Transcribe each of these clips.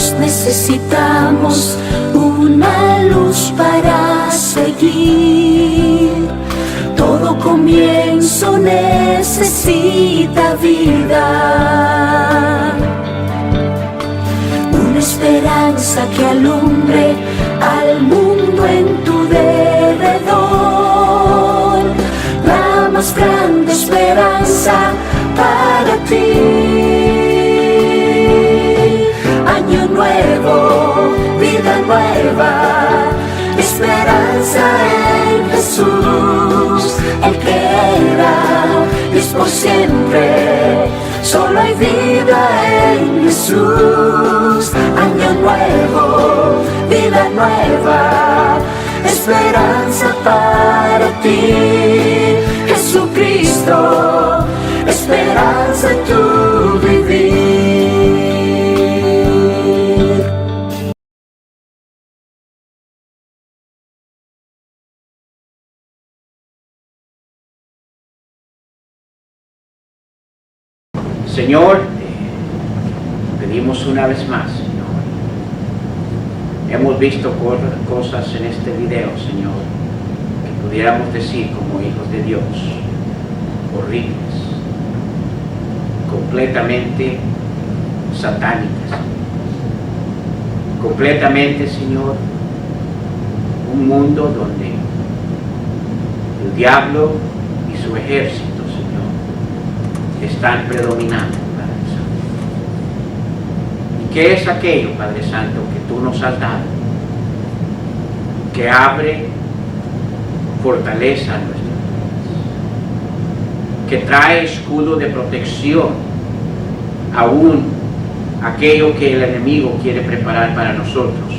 Todos necesitamos una luz para seguir. Todo comienzo necesita vida. Una esperanza que alumbre al mundo en tu derredor. La más grande esperanza para ti. Año nuevo, vida nueva, esperanza en Jesús, el que era y es por siempre. Solo hay vida en Jesús. Año nuevo, vida nueva, esperanza para ti. Jesucristo, esperanza en tu vivir. Señor, pedimos una vez más, Señor. Hemos visto cosas en este video, Señor, que pudiéramos decir como hijos de Dios, horribles, completamente satánicas, completamente, Señor, un mundo donde el diablo y su ejército están predominando, Padre Santo. ¿Y qué es aquello, Padre Santo, que tú nos has dado, que abre fortaleza a nuestras vidas, que trae escudo de protección aún aquello que el enemigo quiere preparar para nosotros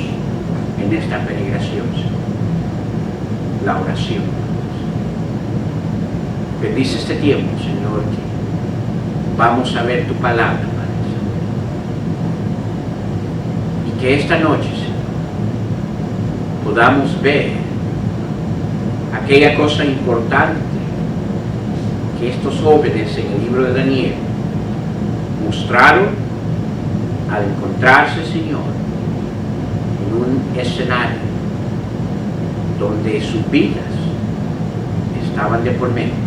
en esta peregrinación, Señor? La oración. Bendice este tiempo, Señor, que vamos a ver tu palabra, Padre Santo. Y que esta noche, Señor, podamos ver aquella cosa importante que estos jóvenes en el libro de Daniel mostraron al encontrarse, Señor, en un escenario donde sus vidas estaban de por medio.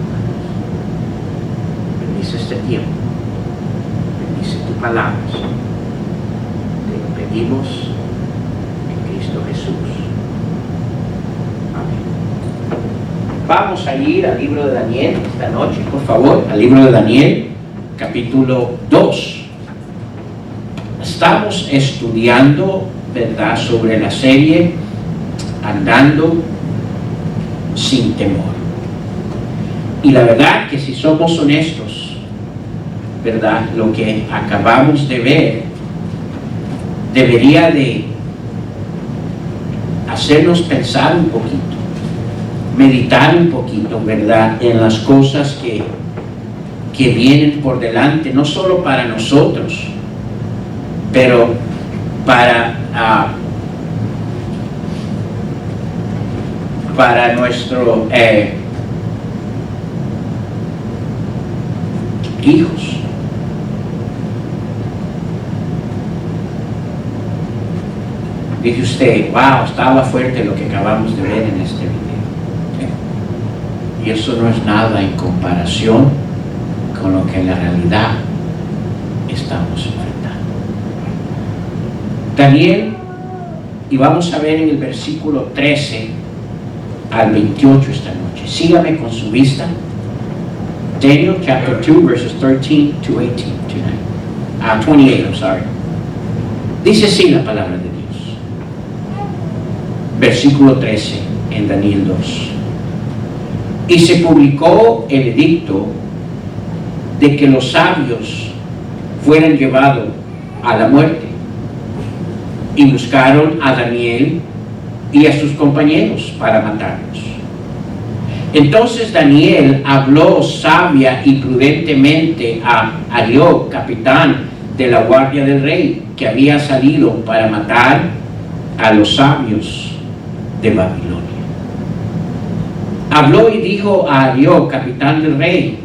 Bendice este tiempo. Bendice tu palabra, Señor. Te lo pedimos en Cristo Jesús. Amén. Vamos a ir al libro de Daniel esta noche, por favor, al libro de Daniel, capítulo 2. Estamos estudiando, ¿verdad?, sobre la serie Andando sin temor. Y la verdad que si somos honestos, ¿verdad?, lo que acabamos de ver debería de hacernos pensar un poquito, meditar un poquito, ¿verdad?, en las cosas que vienen por delante, no solo para nosotros, pero para nuestro hijos. Dice usted, wow, estaba fuerte lo que acabamos de ver en este video. Y eso no es nada en comparación con lo que en la realidad estamos enfrentando. Daniel, y vamos a ver en el versículo 13 al 28 esta noche. Sígame con su vista. Daniel chapter 2 verses 13 to 18 tonight. 28, I'm sorry. Dice así la palabra de Dios. Versículo 13 en Daniel 2. Y se publicó el edicto de que los sabios fueran llevados a la muerte. Y buscaron a Daniel y a sus compañeros para matarlos. Entonces Daniel habló sabia y prudentemente a Arioc, capitán de la guardia del rey, que había salido para matar a los sabios de Babilonia. Habló y dijo a Arioc, capitán del rey: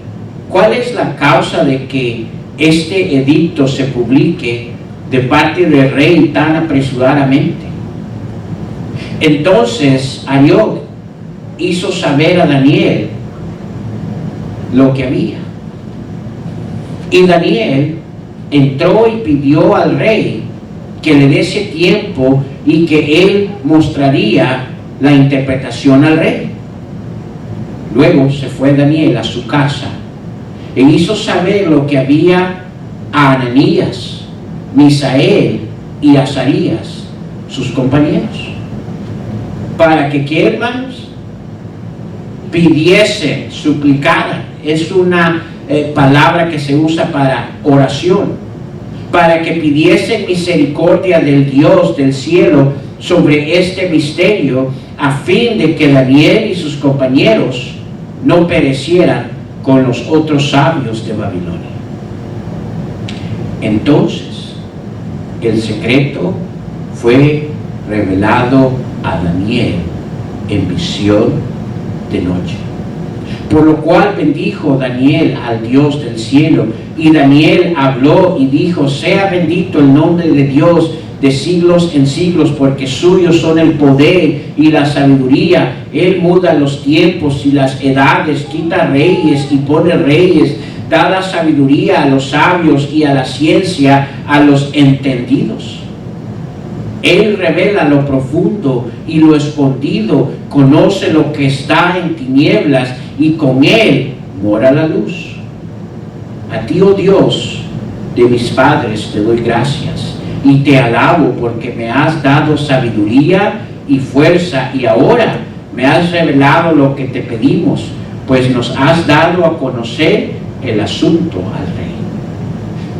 ¿cuál es la causa de que este edicto se publique de parte del rey tan apresuradamente. Entonces Arioc hizo saber a Daniel lo que había. Y Daniel entró y pidió al rey que le diese tiempo y que él mostraría la interpretación al rey. Luego se fue Daniel a su casa e hizo saber lo que había a Ananías, Misael y Azarías, sus compañeros, para que, ¿qué, hermanos? Pidiesen, suplicaran. Es una palabra que se usa para oración, para que pidiesen misericordia del Dios del cielo sobre este misterio, a fin de que Daniel y sus compañeros no perecieran con los otros sabios de Babilonia. Entonces el secreto fue revelado a Daniel en visión de noche, por lo cual bendijo Daniel al Dios del cielo. Y Daniel habló y dijo: sea bendito el nombre de Dios de siglos en siglos, porque suyos son el poder y la sabiduría. Él muda los tiempos y las edades, quita reyes y pone reyes, da la sabiduría a los sabios y a la ciencia a los entendidos. Él revela lo profundo y lo escondido, conoce lo que está en tinieblas, y con él mora la luz. A ti, oh Dios de mis padres, te doy gracias y te alabo, porque me has dado sabiduría y fuerza, y ahora me has revelado lo que te pedimos, pues nos has dado a conocer el asunto al rey.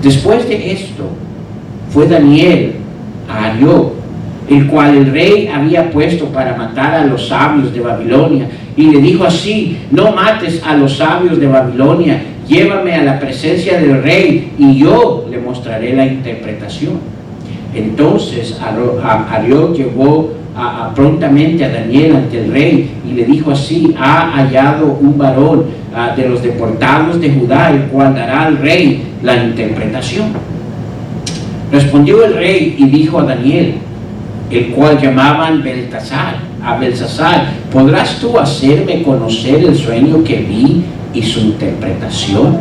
Después de esto fue Daniel a Arioc, el cual el rey había puesto para matar a los sabios de Babilonia, y le dijo así: no mates a los sabios de Babilonia, llévame a la presencia del rey y yo le mostraré la interpretación. Entonces Arioc llevó prontamente a Daniel ante el rey y le dijo así: ha hallado un varón de los deportados de Judá, el cual dará al rey la interpretación. Respondió el rey y dijo a Daniel, el cual llamaban Belsasar: ¿podrás tú hacerme conocer el sueño que vi y su interpretación?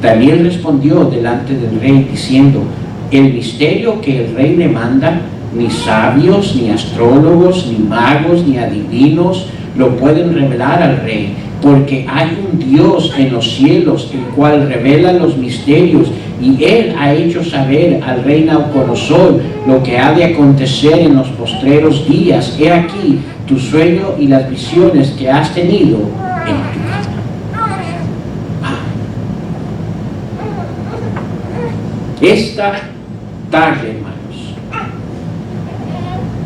Daniel respondió delante del rey diciendo: el misterio que el rey le manda, ni sabios, ni astrólogos, ni magos, ni adivinos lo pueden revelar al rey, porque hay un Dios en los cielos, el cual revela los misterios, y él ha hecho saber al rey Nabucodonosor lo que ha de acontecer en los postreros días. He aquí tu sueño y las visiones que has tenido en tu cama. Esta tarde, hermanos,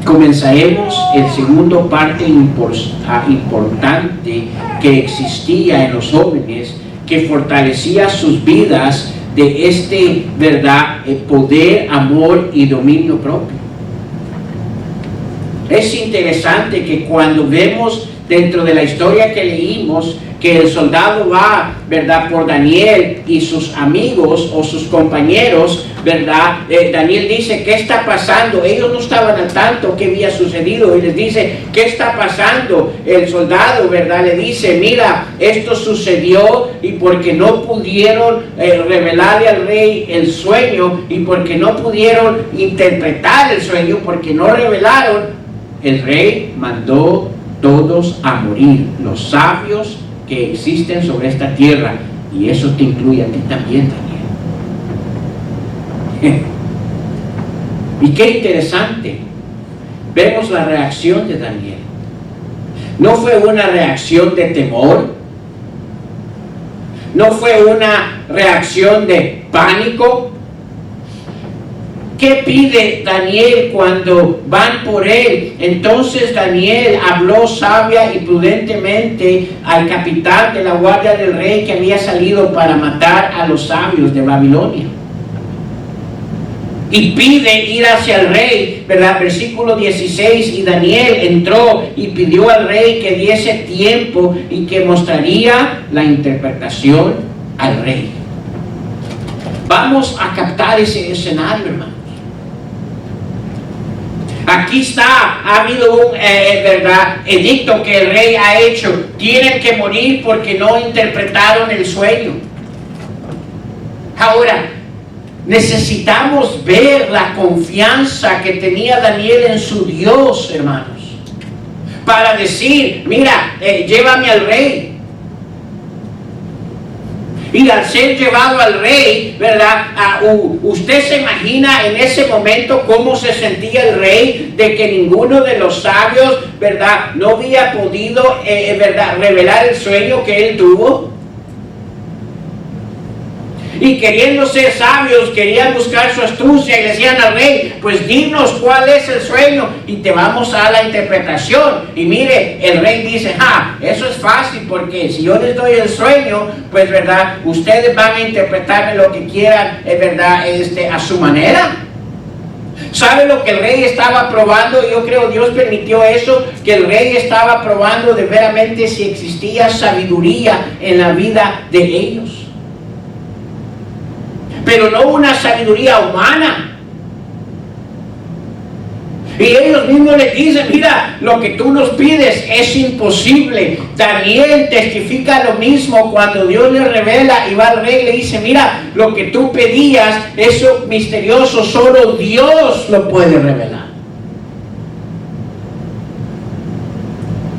comenzaremos el segundo parte importante que existía en los jóvenes, que fortalecía sus vidas de poder, amor y dominio propio. Es interesante que cuando vemos dentro de la historia que leímos, que el soldado va, por Daniel y sus amigos o sus compañeros, Daniel dice: ¿qué está pasando? Ellos no estaban al tanto que había sucedido, y les dice: ¿qué está pasando? El soldado, le dice: mira, esto sucedió, y porque no pudieron revelarle al rey el sueño, y porque no pudieron interpretar el sueño, porque no revelaron, el rey mandó todos a morir, los sabios que existen sobre esta tierra, y eso te incluye a ti también, Daniel. Y qué interesante, vemos la reacción de Daniel. No fue una reacción de temor, no fue una reacción de pánico. ¿Qué pide Daniel cuando van por él? Entonces Daniel habló sabia y prudentemente al capitán de la guardia del rey, que había salido para matar a los sabios de Babilonia. Y pide ir hacia el rey, Versículo 16, y Daniel entró y pidió al rey que diese tiempo y que mostraría la interpretación al rey. Vamos a captar ese escenario, hermanos. aquí está, ha habido un verdad, edicto que el rey ha hecho, tienen que morir porque no interpretaron el sueño. Ahora, necesitamos ver la confianza que tenía Daniel en su Dios, hermanos, para decir, mira, llévame al rey. Y al ser llevado al rey, ¿verdad? Usted se imagina en ese momento cómo se sentía el rey de que ninguno de los sabios, ¿verdad? No había podido, ¿verdad? Revelar el sueño que él tuvo. Y queriendo ser sabios, querían buscar su astucia y le decían al rey, pues dinos cuál es el sueño y te vamos a la interpretación. Y mire, el rey dice, eso es fácil porque si yo les doy el sueño, pues verdad, ustedes van a interpretarme lo que quieran, verdad, a su manera. ¿Sabe lo que el rey estaba probando? Yo creo Dios permitió eso, que el rey estaba probando de veramente si existía sabiduría en la vida de ellos. Pero no una sabiduría humana. Y ellos mismos les dicen, mira, lo que tú nos pides es imposible. Daniel testifica lo mismo cuando Dios le revela y va al rey y le dice, mira, lo que tú pedías, eso misterioso, solo Dios lo puede revelar.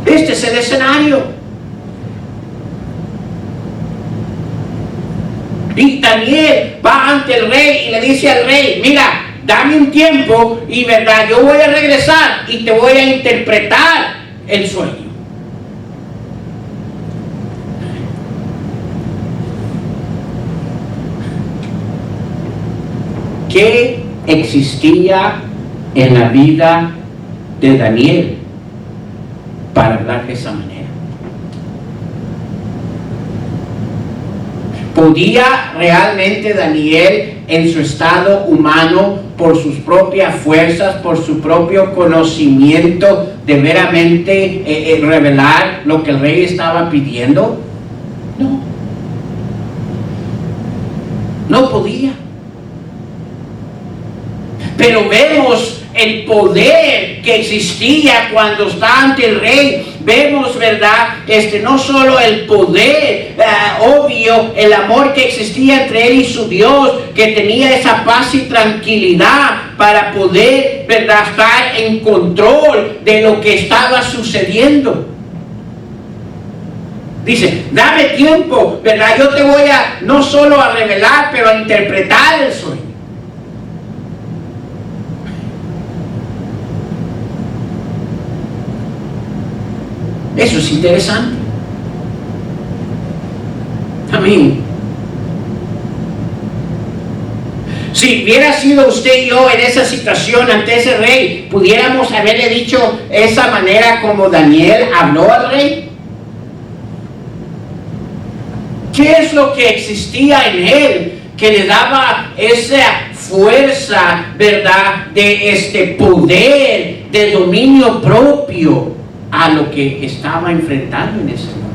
Este es el escenario. Y Daniel va ante el rey y le dice al rey, mira, dame un tiempo y verdad, yo voy a regresar y te voy a interpretar el sueño. ¿Qué existía en la vida de Daniel para hablar de esa manera? ¿Podía realmente Daniel en su estado humano, por sus propias fuerzas, por su propio conocimiento, de veramente revelar lo que el rey estaba pidiendo? No. No podía. Pero vemos el poder que existía cuando está ante el rey. Vemos, ¿verdad? No solo el poder, obvio, el amor que existía entre él y su Dios, que tenía esa paz y tranquilidad para poder, ¿verdad?, estar en control de lo que estaba sucediendo. Dice, dame tiempo, ¿verdad? Yo te voy no solo a revelar, pero a interpretar el sueño. Eso es interesante. Amén. Si hubiera sido usted y yo en esa situación ante ese rey, ¿pudiéramos haberle dicho esa manera como Daniel habló al rey? ¿Qué es lo que existía en él que le daba esa fuerza, verdad, de poder, de dominio propio a lo que estaba enfrentando en ese momento?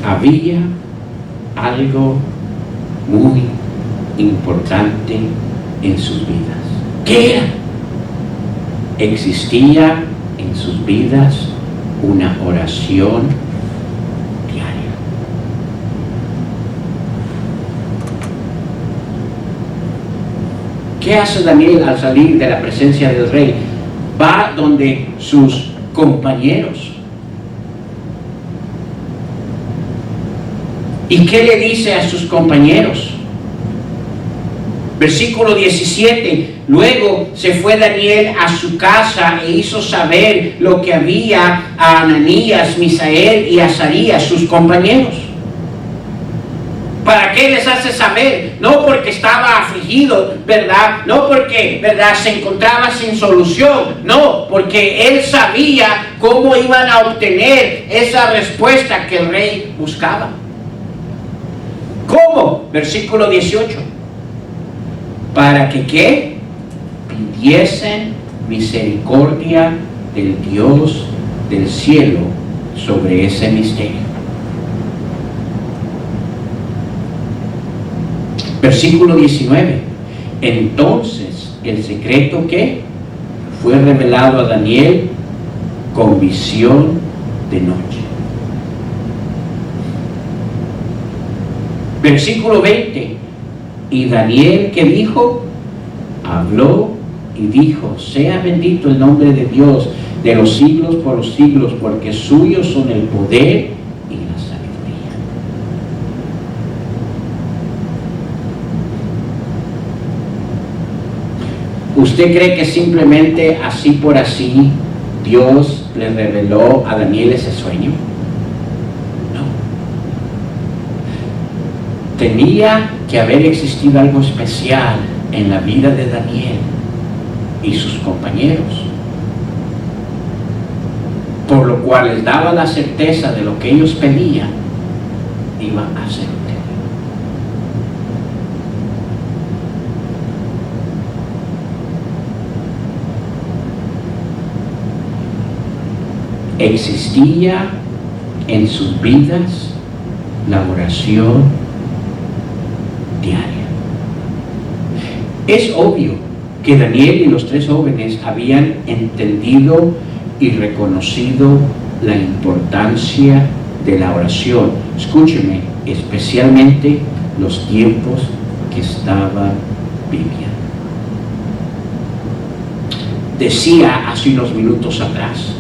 Había algo muy importante en sus vidas. ¿Qué era? Existía en sus vidas una oración diaria. ¿Qué hace Daniel al salir de la presencia del rey? Va donde sus compañeros. ¿Y qué le dice a sus compañeros? Versículo 17. Luego se fue Daniel a su casa e hizo saber lo que había a Ananías, Misael y Azarías, sus compañeros. ¿Para qué les hace saber? No porque estaba afligido, ¿verdad? No porque, ¿verdad?, se encontraba sin solución. No, porque él sabía cómo iban a obtener esa respuesta que el rey buscaba. ¿Cómo? Versículo 18. Para que ¿qué? Pidiesen misericordia del Dios del cielo sobre ese misterio. Versículo 19. Entonces, el secreto que fue revelado a Daniel con visión de noche. Versículo 20. Y Daniel, ¿qué dijo? Habló y dijo: sea bendito el nombre de Dios de los siglos por los siglos, porque suyos son el poder y la sabiduría. ¿Usted cree que simplemente así por así Dios le reveló a Daniel ese sueño? No. Tenía que haber existido algo especial en la vida de Daniel y sus compañeros, por lo cual les daba la certeza de lo que ellos pedían iba a ser obtenido. Existía en sus vidas la oración diaria. Es obvio que Daniel y los 3 jóvenes habían entendido y reconocido la importancia de la oración. Escúcheme, especialmente los tiempos que estaban viviendo. Decía hace unos minutos atrás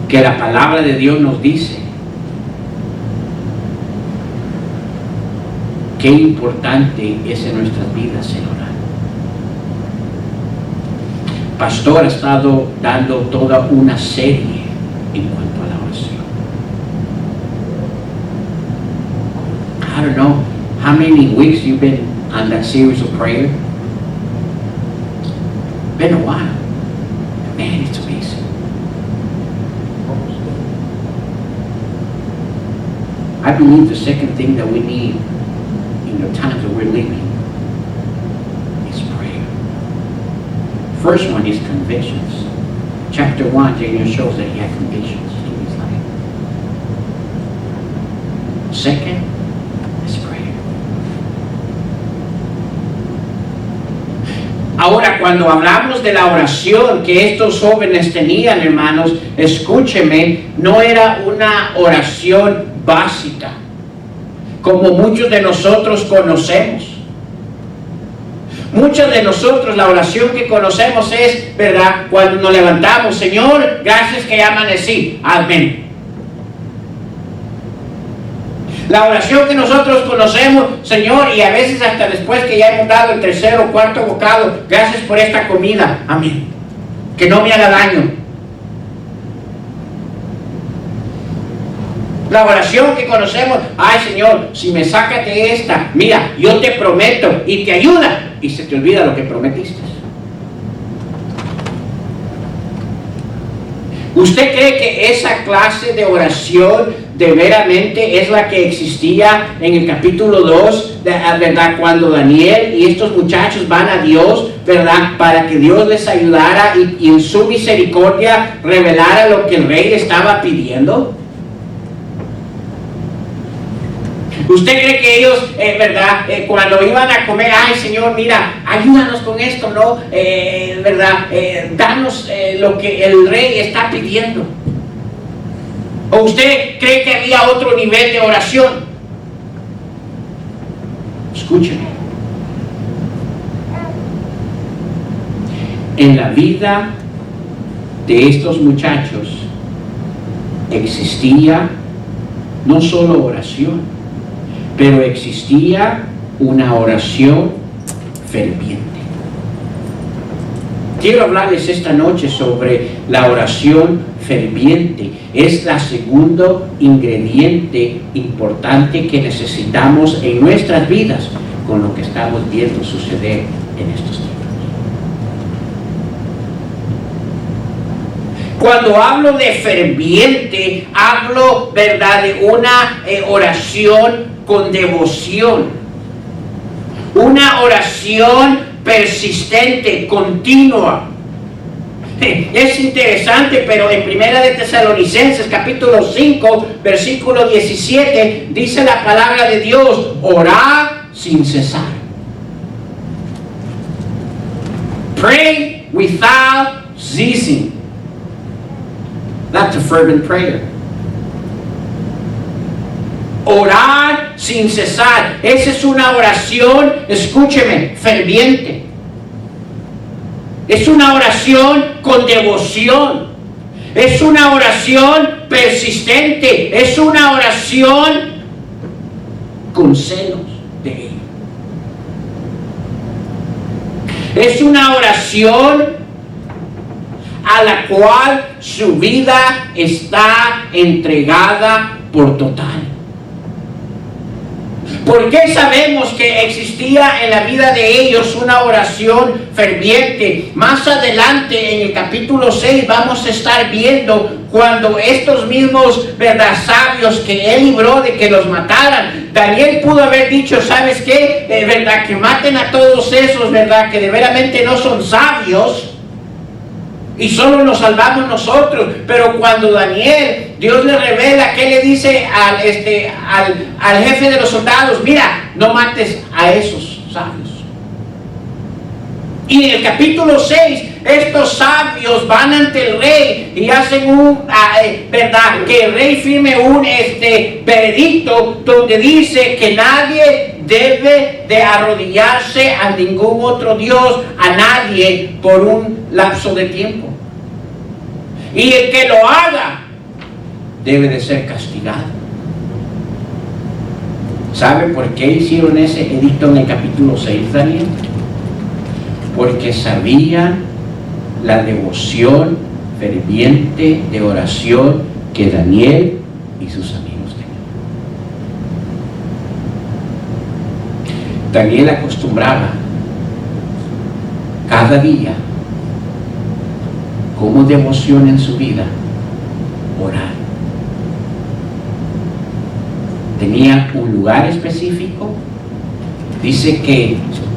que la palabra de Dios nos dice qué importante es en nuestras vidas el orar. Pastor ha estado dando toda una serie en cuanto a la oración. I don't know how many weeks you've been on that series of prayer. Been a while. Man, it's amazing. I believe the second thing that we need in the times that we're living is prayer. First one is convictions. Chapter 1, Daniel shows that he had convictions in his life. Second is prayer. Ahora, cuando hablamos de la oración que estos jóvenes tenían, hermanos, escúcheme, no era una oración básica, como muchos de nosotros conocemos. Muchos de nosotros la oración que conocemos es, ¿verdad?, cuando nos levantamos: Señor, gracias que ya amanecí, amén. La oración que nosotros conocemos: Señor, y a veces hasta después que ya hemos dado el tercer o cuarto bocado, gracias por esta comida, amén, que no me haga daño. La oración que conocemos: ay Señor, si me sacas de esta, mira, yo te prometo, y te ayuda, y se te olvida lo que prometiste. ¿Usted cree que esa clase de oración de veramente es la que existía en el capítulo 2, ¿verdad?, cuando Daniel y estos muchachos van a Dios, ¿verdad?, para que Dios les ayudara y en su misericordia revelara lo que el rey le estaba pidiendo? ¿Usted cree que ellos, verdad, cuando iban a comer: ay Señor, mira, ayúdanos con esto, ¿no? ¿Verdad? Danos lo que el rey está pidiendo. ¿O usted cree que había otro nivel de oración? Escúcheme. En la vida de estos muchachos existía no solo oración, pero existía una oración ferviente. Quiero hablarles esta noche sobre la oración ferviente. Es la segundo ingrediente importante que necesitamos en nuestras vidas con lo que estamos viendo suceder en estos tiempos. Cuando hablo de ferviente, hablo, ¿verdad?, de una oración con devoción, una oración persistente, continua. Es interesante, pero en Primera de Tesalonicenses capítulo 5 versículo 17 dice la palabra de Dios: orad sin cesar. Pray without ceasing. That's a fervent prayer. Orar sin cesar. Esa es una oración, escúcheme, ferviente. Es una oración con devoción. Es una oración persistente. Es una oración con celos de Él. Es una oración a la cual su vida está entregada por total. ¿Por qué sabemos que existía en la vida de ellos una oración ferviente? Más adelante en el capítulo 6 vamos a estar viendo cuando estos mismos sabios que él libró de que los mataran. Daniel pudo haber dicho, ¿sabes qué? ¿Verdad? Que maten a todos esos, ¿verdad? Que de veramente no son sabios. Y solo nos salvamos nosotros. Pero cuando Daniel, Dios le revela, ¿qué le dice al jefe de los soldados? Mira, no mates a esos sabios. Y en el capítulo 6, estos sabios van ante el rey y hacen ¿verdad? Que el rey firme un veredicto donde dice que nadie debe de arrodillarse a ningún otro Dios, a nadie por un lapso de tiempo. Y el que lo haga debe de ser castigado. ¿Sabe por qué hicieron ese edicto en el capítulo 6, Daniel? Porque sabían la devoción ferviente de oración que Daniel y sus amigos tenían. Daniel acostumbraba cada día, como devoción en su vida, orar. Tenía un lugar específico. Dice que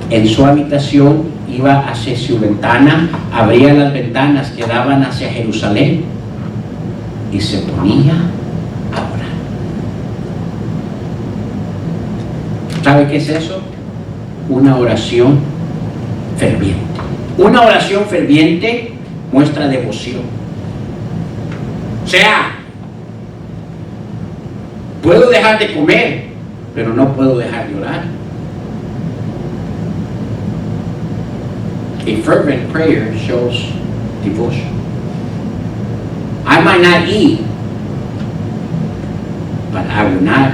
en su habitación iba hacia su ventana, abría las ventanas que daban hacia Jerusalén y se ponía a orar. ¿Sabe qué es eso? Una oración ferviente. Una oración ferviente muestra devoción. O sea, puedo dejar de comer, pero no puedo dejar de orar. A fervent prayer shows devotion. I might not eat, but I will not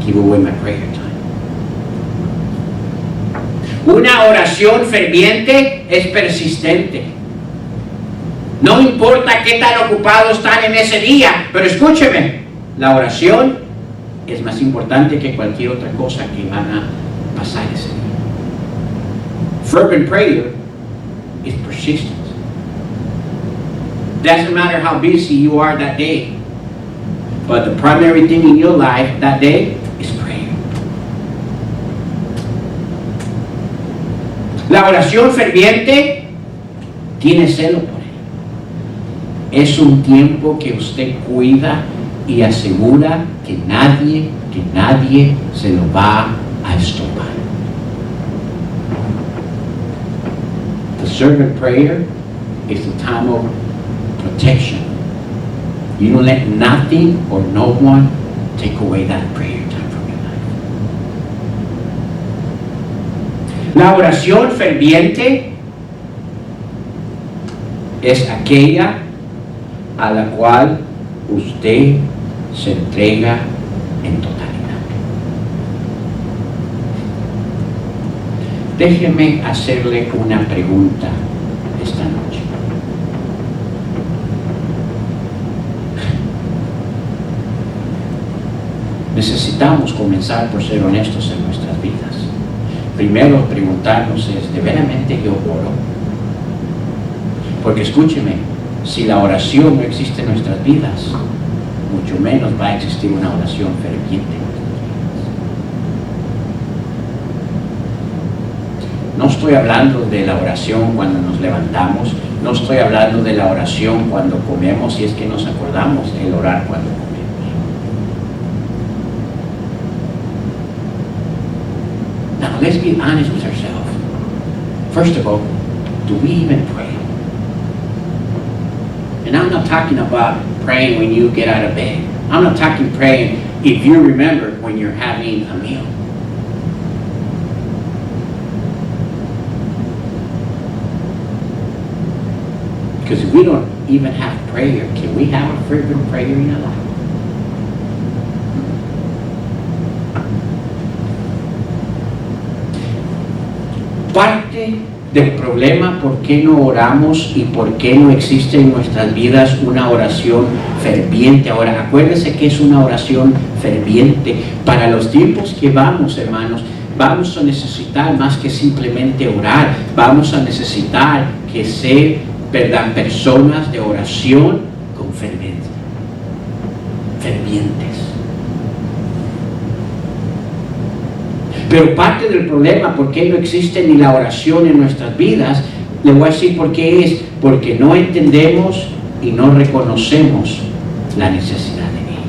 give away my prayer time. Una oración ferviente es persistente. No importa qué tan ocupados están en ese día, pero escúcheme, la oración es más importante que cualquier otra cosa que van a pasar ese día. Fervent prayer is persistent. Doesn't matter how busy you are that day, but the primary thing in your life that day is prayer. La oración ferviente tiene celo por él. Es un tiempo que usted cuida y asegura que nadie se lo va a estorbar. The servant prayer is the time of protection. You don't let nothing or no one take away that prayer time from your life. La oración ferviente es aquella a la cual usted se entrega en totalidad. Déjeme hacerle una pregunta esta noche. Necesitamos comenzar por ser honestos en nuestras vidas. Primero preguntarnos es, ¿de veramente yo oro? Porque escúcheme, si la oración no existe en nuestras vidas, mucho menos va a existir una oración ferviente. No estoy hablando de la oración cuando nos levantamos, no estoy hablando de la oración cuando comemos, si es que nos acordamos el orar cuando comemos. let's be honest with ourselves. First of all, do we even pray? And I'm not talking about praying when you get out of bed. I'm not talking praying if you remember when you're having a meal. Because if we don't even have prayer, can we have a fervent prayer in our life? Parte del problema por qué no oramos y por qué no existe en nuestras vidas una oración ferviente. Ahora, acuérdense que es una oración ferviente. Para los tiempos que vamos, hermanos, vamos a necesitar más que simplemente orar. Vamos a necesitar que ser, ¿verdad?, personas de oración con fervientes. Pero parte del problema, ¿por qué no existe ni la oración en nuestras vidas? Le voy a decir por qué es. Porque no entendemos y no reconocemos la necesidad de ella.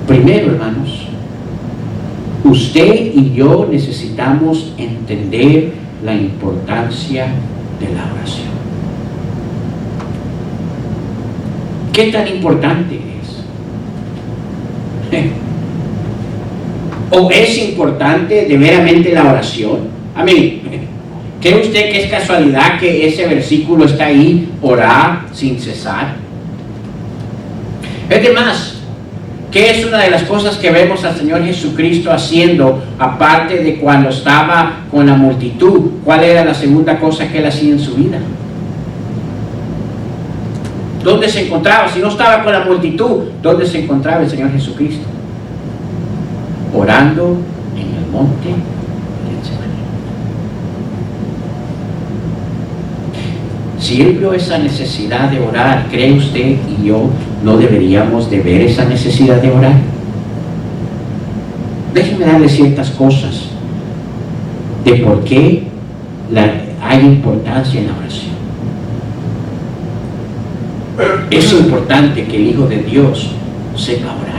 Primero, hermanos, usted y yo necesitamos entender la importancia de la oración. ¿Qué tan importante es? ¿O es importante de veramente la oración? Amén. ¿Cree usted que es casualidad que ese versículo está ahí, orar sin cesar? Es de más, ¿qué es una de las cosas que vemos al Señor Jesucristo haciendo, aparte de cuando estaba con la multitud? ¿Cuál era la segunda cosa que Él hacía en su vida? ¿Dónde se encontraba? Si no estaba con la multitud, ¿dónde se encontraba el Señor Jesucristo? Orando en el monte de Getsemaní. Si Él vio esa necesidad de orar, ¿cree usted y yo no deberíamos de ver esa necesidad de orar? Déjenme darle ciertas cosas de por qué hay importancia en la oración. Es importante que el Hijo de Dios sepa orar.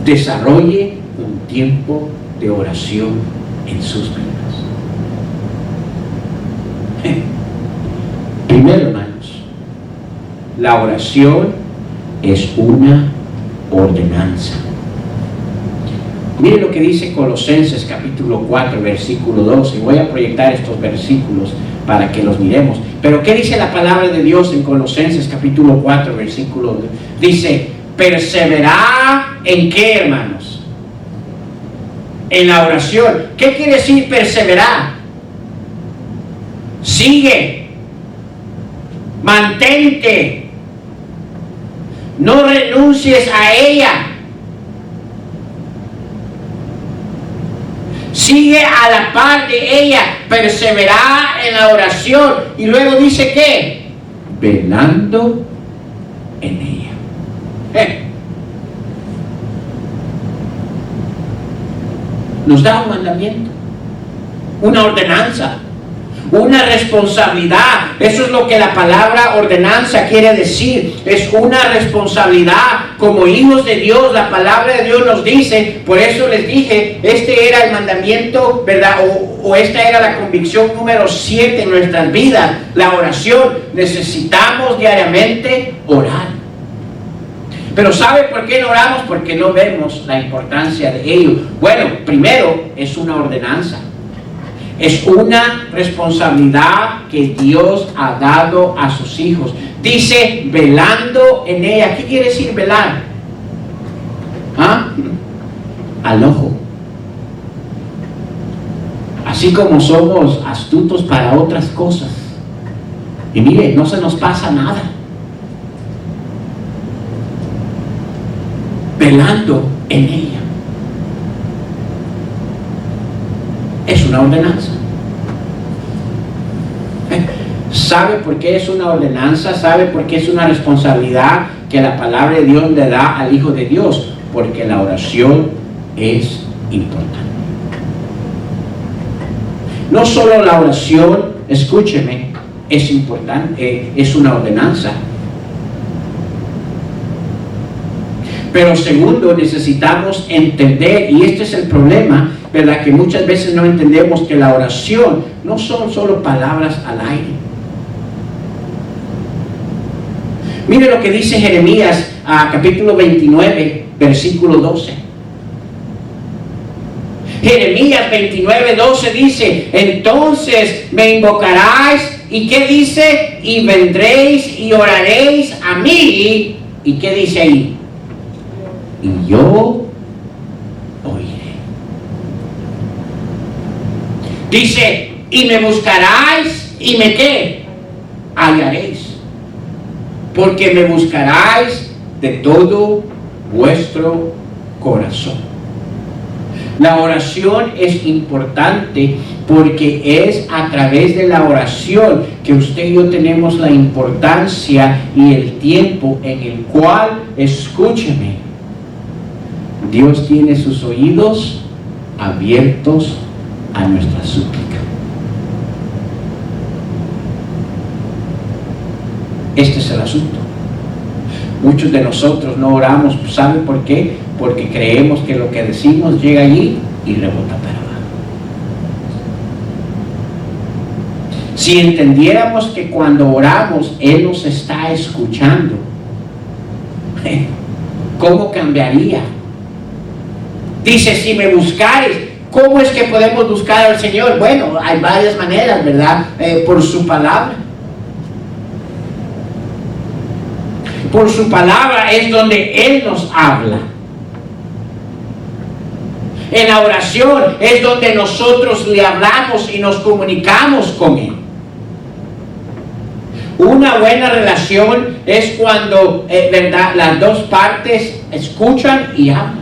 Desarrolle un tiempo de oración en sus vidas. Primero, hermanos, la oración es una ordenanza. Mire lo que dice Colosenses capítulo 4, versículo 2, y voy a proyectar estos versículos para que los miremos. Pero ¿qué dice la palabra de Dios en Colosenses capítulo 4, versículo 2? Dice, perseverar ¿en qué, hermanos? En la oración. ¿Qué quiere decir perseverar? Sigue, mantente, no renuncies a ella. Sigue a la par de ella, perseverar en la oración. Y luego dice que velando en ella. Nos da un mandamiento, una ordenanza, una responsabilidad. Eso es lo que la palabra ordenanza quiere decir. Es una responsabilidad. Como hijos de Dios, la palabra de Dios nos dice, por eso les dije, este era el mandamiento, ¿verdad? O esta era la convicción número 7 en nuestras vidas, la oración. Necesitamos diariamente orar. Pero ¿sabe por qué no oramos? Porque no vemos la importancia de ello. Bueno, primero, es una ordenanza. Es una responsabilidad que Dios ha dado a sus hijos. Dice, velando en ella. ¿Qué quiere decir velar? Al ojo. Así como somos astutos para otras cosas. Y mire, no se nos pasa nada. Velando en ella. Es una ordenanza. ¿Sabe por qué es una ordenanza? ¿Sabe por qué es una responsabilidad que la palabra de Dios le da al Hijo de Dios? Porque la oración es importante. No solo la oración, escúcheme, es importante, es una ordenanza. Pero segundo, necesitamos entender, y este es el problema, ¿verdad? Que muchas veces no entendemos que la oración no son solo palabras al aire. Mire lo que dice Jeremías, capítulo 29, versículo 12. Jeremías 29, 12 dice: entonces me invocaráis, ¿y qué dice? Y vendréis y oraréis a mí. ¿Y qué dice ahí? Y yo oiré. Dice, y me buscaráis, y me ¿qué? Hallaréis. Porque me buscaráis de todo vuestro corazón. La oración es importante porque es a través de la oración que usted y yo tenemos la importancia y el tiempo en el cual, escúcheme, Dios tiene sus oídos abiertos a nuestra súplica. Este es el asunto. Muchos de nosotros no oramos, ¿saben por qué? Porque creemos que lo que decimos llega allí y rebota para abajo. Si entendiéramos que cuando oramos Él nos está escuchando, ¿cómo cambiaría? Dice, si me buscares, ¿cómo es que podemos buscar al Señor? Bueno, hay varias maneras, ¿verdad? Por su palabra. Por su palabra es donde Él nos habla. En la oración es donde nosotros le hablamos y nos comunicamos con Él. Una buena relación es cuando, ¿verdad?, las dos partes escuchan y hablan.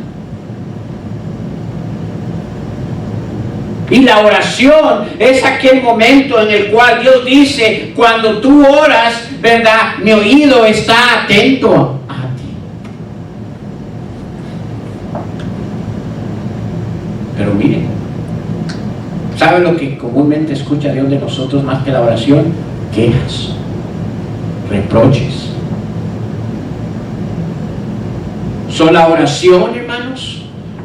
Y la oración es aquel momento en el cual Dios dice, cuando tú oras, ¿verdad?, mi oído está atento a ti. Pero miren, ¿sabe lo que comúnmente escucha Dios de nosotros más que la oración? Quejas, reproches. La oración, hermanos,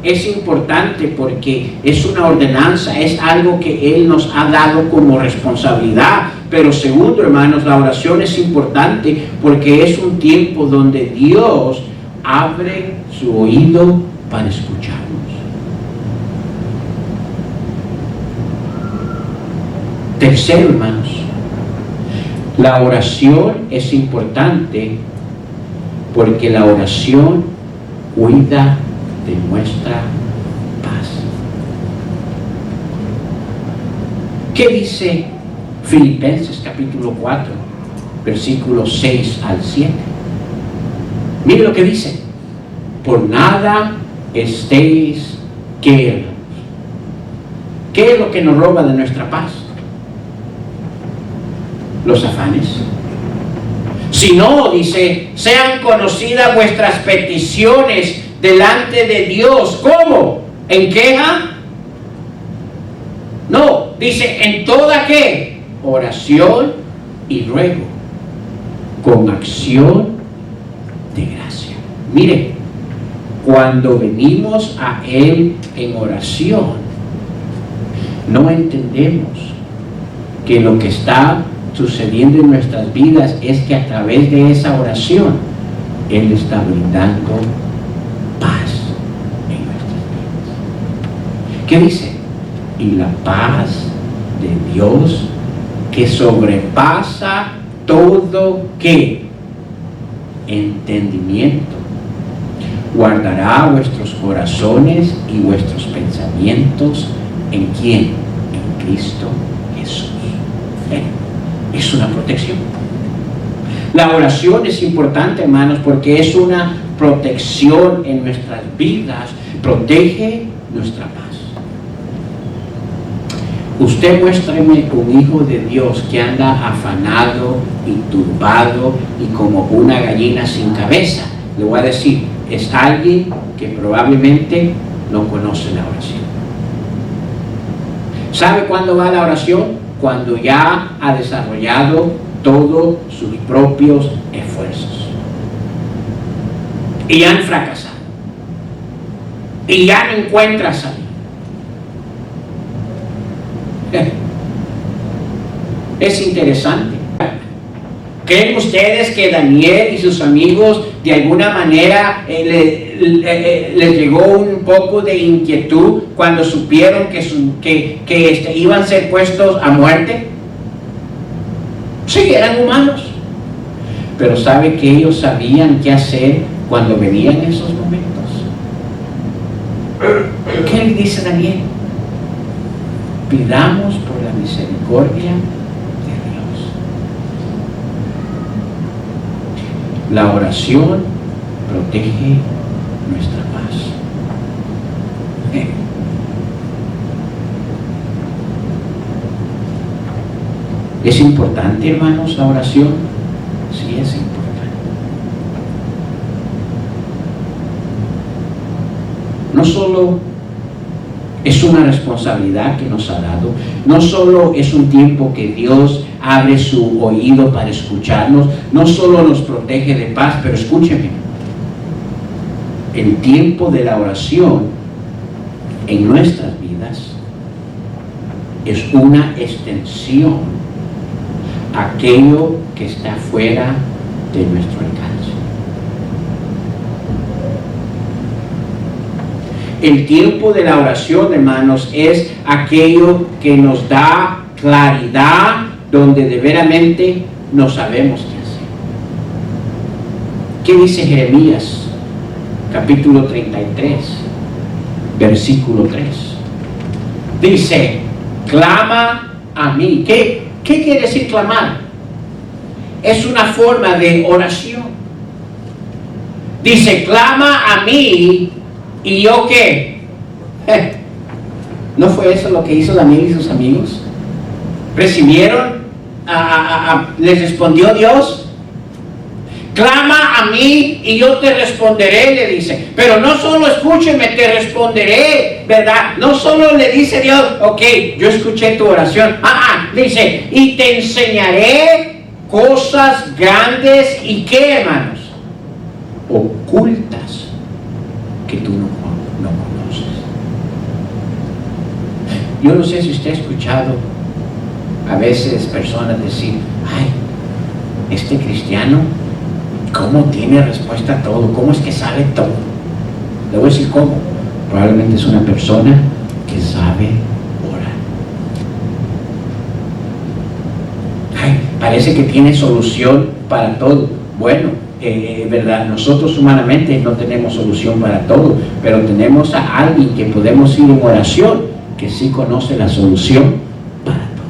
es importante porque es una ordenanza, es algo que Él nos ha dado como responsabilidad. Pero segundo, hermanos, la oración es importante porque es un tiempo donde Dios abre su oído para escucharnos. Tercero, hermanos, la oración es importante porque la oración cuida de nuestra paz. ¿Qué dice Filipenses capítulo 4, versículos 6 al 7? Mire lo que dice: por nada estéis quedados. ¿Qué es lo que nos roba de nuestra paz? Los afanes. Si no, dice, sean conocidas vuestras peticiones delante de Dios. ¿Cómo? ¿En queja? No, dice, en toda ¿qué? Oración y ruego, con acción de gracia. Mire, cuando venimos a Él en oración, no entendemos que lo que está sucediendo en nuestras vidas es que a través de esa oración Él está brindando paz en nuestras vidas. ¿Qué dice? Y la paz de Dios, que sobrepasa todo ¿qué? Entendimiento, guardará vuestros corazones y vuestros pensamientos ¿en quién? En Cristo Jesús. Es una protección. La oración es importante, hermanos, porque es una protección en nuestras vidas, protege nuestra paz. Usted muéstrame un hijo de Dios que anda afanado y turbado y como una gallina sin cabeza. Le voy a decir, es alguien que probablemente no conoce la oración. ¿Sabe cuándo va la oración? Cuando ya ha desarrollado todos sus propios esfuerzos y han fracasado. y ya no encuentras salida. Es interesante. ¿Creen ustedes que Daniel y sus amigos de alguna manera les llegó un poco de inquietud cuando supieron que iban a ser puestos a muerte? Sí, eran humanos. Pero ¿sabe que ellos sabían qué hacer cuando venían esos momentos? ¿Qué le dice Daniel? Pidamos por la misericordia de Dios. La oración protege nuestra paz. ¿Es importante, hermanos, la oración? Sí, es importante. No solo es una responsabilidad que nos ha dado, no solo es un tiempo que Dios abre su oído para escucharnos, no solo nos protege de paz, pero escúcheme, el tiempo de la oración en nuestras vidas es una extensión a aquello que está fuera de nuestro alcance. El tiempo de la oración, hermanos, es aquello que nos da claridad, donde de veramente no sabemos qué hacer. ¿Qué dice Jeremías, capítulo 33, versículo 3? Dice, clama a mí. ¿Qué quiere decir clamar? Es una forma de oración. Dice, clama a mí. ¿Y yo qué? ¿No fue eso lo que hizo Daniel y sus amigos? ¿Recibieron? ¿Les respondió Dios? Clama a mí y yo te responderé, le dice. Pero no solo escúcheme, te responderé, ¿verdad? No solo le dice Dios, ok, yo escuché tu oración. Dice, y te enseñaré cosas grandes y ¿qué, hermanos? Ocultas que tú no conoces. Yo no sé si usted ha escuchado a veces personas decir, ay, este cristiano, ¿cómo tiene respuesta a todo? ¿Cómo es que sabe todo? Le voy a decir cómo. Probablemente es una persona que sabe orar. Ay, parece que tiene solución para todo. Bueno, verdad, nosotros humanamente no tenemos solución para todo, pero tenemos a alguien que podemos ir en oración, que sí conoce la solución para todo.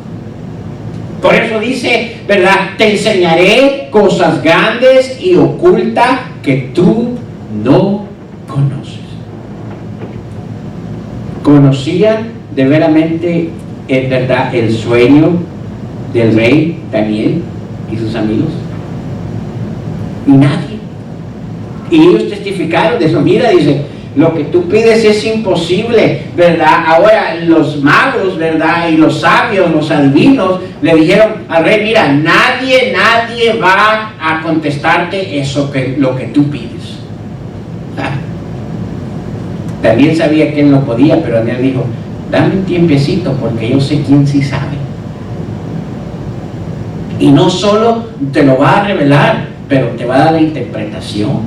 Por eso dice, verdad, te enseñaré cosas grandes y ocultas que tú no conoces. ¿Conocían de veramente, en verdad, el sueño del rey Daniel y sus amigos? Y nadie. Y ellos testificaron de eso. Mira, dice, lo que tú pides es imposible, ¿verdad? Ahora los magos, ¿verdad? Y los sabios, los adivinos, le dijeron al rey, mira, nadie va a contestarte eso, lo que tú pides. Daniel sabía que él no podía, pero Daniel dijo, dame un tiempecito porque yo sé quién sí sabe. Y no solo te lo va a revelar, pero te va a dar la interpretación.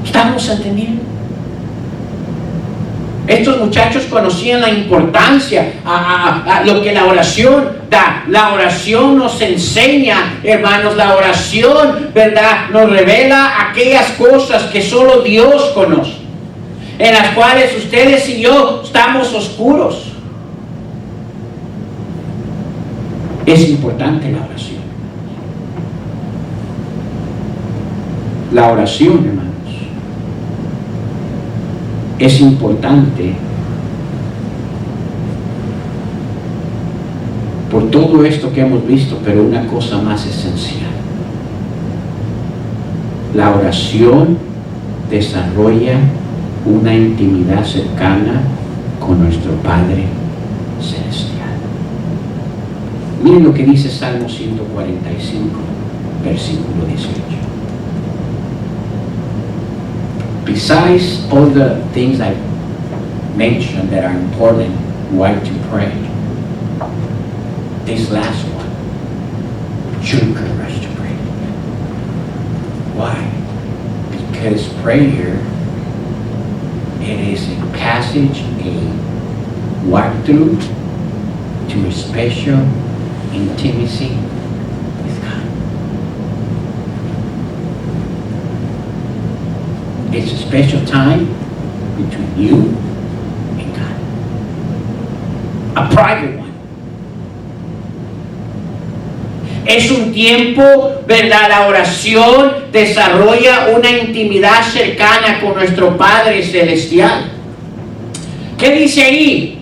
¿Estamos entendiendo? Estos muchachos conocían la importancia a lo que la oración da. La oración nos enseña, hermanos, la oración, ¿verdad? Nos revela aquellas cosas que solo Dios conoce, en las cuales ustedes y yo estamos oscuros. Es importante la oración. La oración, hermanos, es importante por todo esto que hemos visto, pero una cosa más esencial. La oración desarrolla una intimidad cercana con nuestro Padre Celestial. Miren lo que dice Salmo 145, versículo 18. besides all the things I've mentioned that are important, why to pray, this last one should encourage us to pray. Why? Because prayer, it is a passage, a walkthrough to a special intimacy with God. It's a special time between you and God. A private one. Es un tiempo, ¿verdad? La oración desarrolla una intimidad cercana con nuestro Padre Celestial. ¿Qué dice ahí?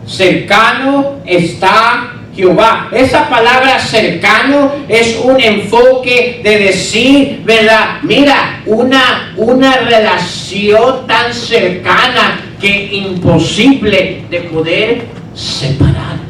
Cercano está Jehová. Esa palabra cercano es un enfoque de decir, ¿verdad? Mira, una relación tan cercana que imposible de poder separar.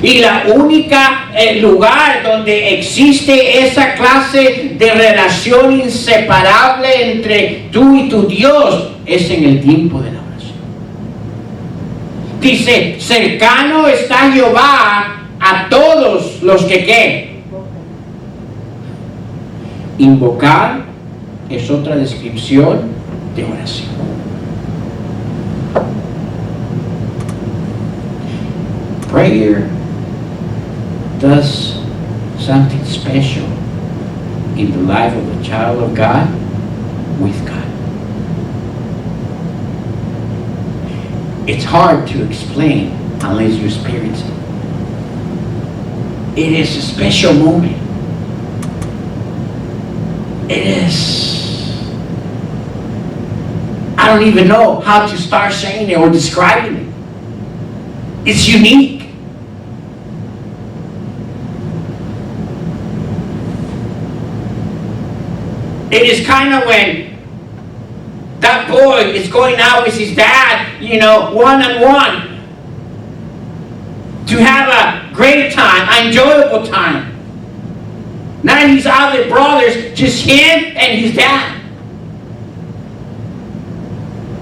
Y la única lugar donde existe esa clase de relación inseparable entre tú y tu Dios es en el tiempo de la oración. Dice, cercano está Jehová a todos los que ¿qué? Invocar es otra descripción de oración. Prayer does something special in the life of a child of God with God. It's hard to explain unless you experience it. It is a special moment. It is. I don't even know how to start saying it or describing it. It's unique. It is kind of when that boy is going out with his dad, one-on-one, to have a great time, an enjoyable time. Now he's out with brothers, just him and his dad.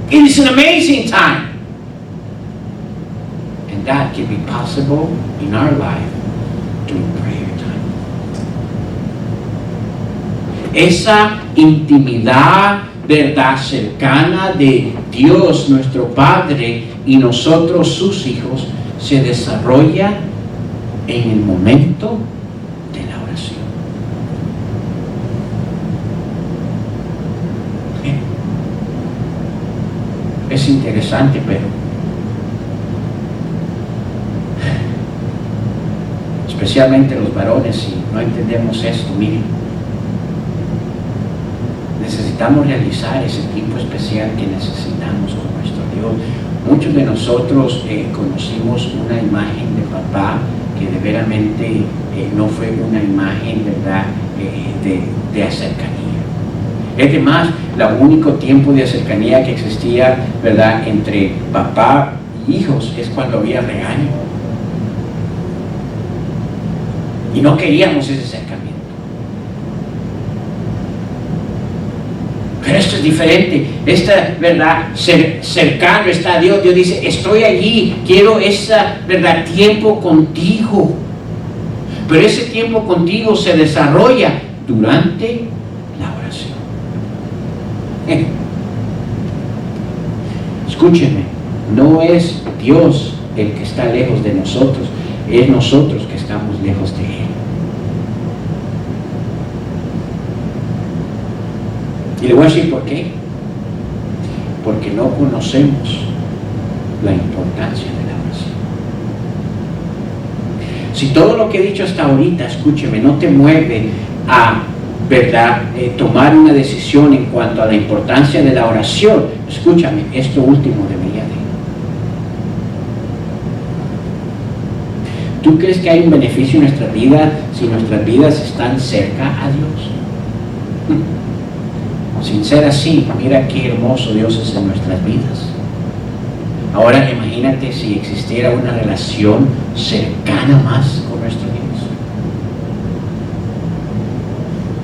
It is an amazing time. And that can be possible in our life during prayer time. Esa intimidad, verdad, cercana de Dios nuestro Padre y nosotros sus hijos se desarrolla en el momento de la oración. Es interesante, pero especialmente los varones, si no entendemos esto, miren, necesitamos realizar ese tiempo especial que necesitamos con nuestro Dios. Muchos de nosotros conocimos una imagen de papá que de veramente no fue una imagen, ¿verdad?, de cercanía. Es demás, el único tiempo de cercanía que existía, ¿verdad?, entre papá y hijos es cuando había regaño. Y no queríamos ese acercamiento. Pero esto es diferente. Esta, ¿verdad?, cercano está Dios. Dios dice, estoy allí, quiero esa, ¿verdad?, tiempo contigo. Pero ese tiempo contigo se desarrolla durante la oración. Escúchenme, no es Dios el que está lejos de nosotros, es nosotros que estamos lejos de Él. Y le voy a decir por qué. Porque no conocemos la importancia de la oración. Si todo lo que he dicho hasta ahorita, escúcheme, no te mueve a, ¿verdad?, tomar una decisión en cuanto a la importancia de la oración, escúchame, esto último debería de. ¿Tú crees que hay un beneficio en nuestra vida si nuestras vidas están cerca a Dios? Sin ser así, mira qué hermoso Dios es en nuestras vidas. Ahora imagínate si existiera una relación cercana más con nuestro Dios.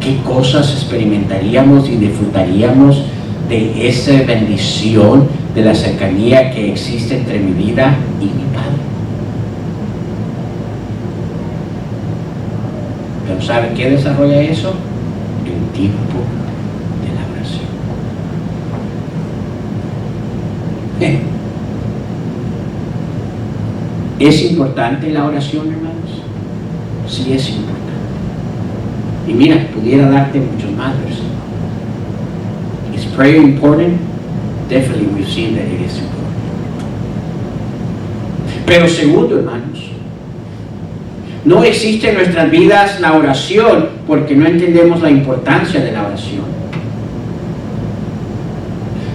¿qué cosas experimentaríamos y disfrutaríamos de esa bendición, de la cercanía que existe entre mi vida y mi Padre? Pero ¿sabe qué desarrolla eso? El tiempo de la oración. ¿Es importante la oración, hermanos? Sí, es importante. Y mira, pudiera darte muchos más versículos. Is prayer important? Definitely we've seen that it is important. Pero segundo, hermanos, no existe en nuestras vidas la oración porque no entendemos la importancia de la oración.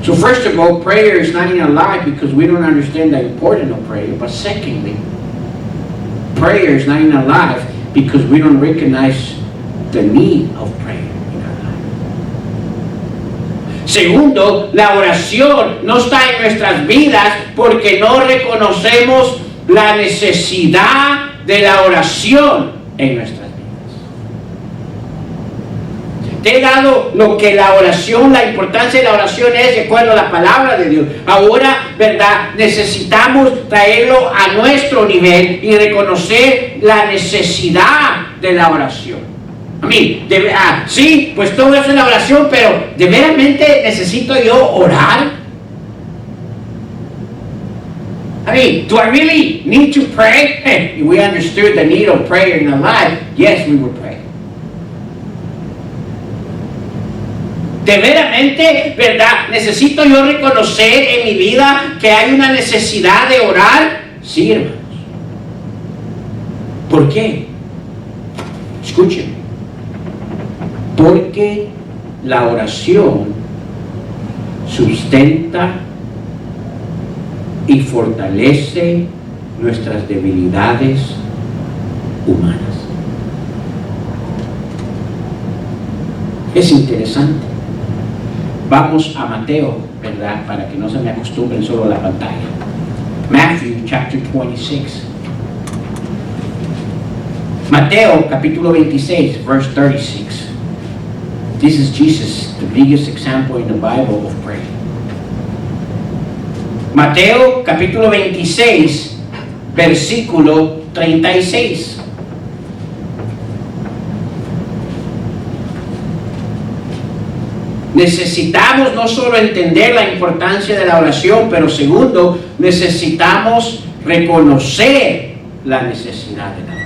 So first of all, prayer is not in our life because we don't understand the importance of prayer. But secondly, prayer is not in our life because we don't recognize the need of prayer in our life. Segundo, la oración no está en nuestras vidas porque no reconocemos la necesidad de la oración en nuestras vidas. Te he dado lo que la oración, la importancia de la oración es de acuerdo a la palabra de Dios. Ahora, ¿verdad? Necesitamos traerlo a nuestro nivel y reconocer la necesidad de la oración. A mí, sí, pues todo eso es la oración, pero ¿de veramente necesito yo orar? I mean, do I really need to pray? If we understood the need of prayer in our life, yes, we would pray. De veramente, ¿verdad? ¿Necesito yo reconocer en mi vida que hay una necesidad de orar? Sí, hermanos. ¿Por qué? Escuchen. Porque la oración sustenta y fortalece nuestras debilidades humanas. Es interesante. Vamos a Mateo, ¿verdad? Para que no se me acostumbren solo a la pantalla. Matthew chapter 26. Mateo capítulo 26, verse 36. This is Jesus, the biggest example in the Bible of prayer. Mateo capítulo 26, versículo 36. Necesitamos no solo entender la importancia de la oración, pero segundo, necesitamos reconocer la necesidad de la oración.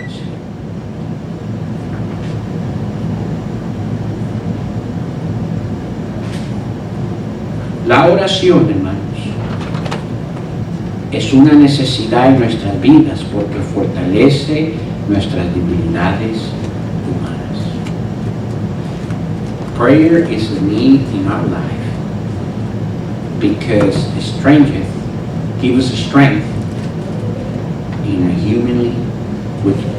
La oración, hermanos, es una necesidad en nuestras vidas porque fortalece nuestras debilidades humanas. Prayer is a need in our life because it strengthens, gives us strength in a humanly weakness.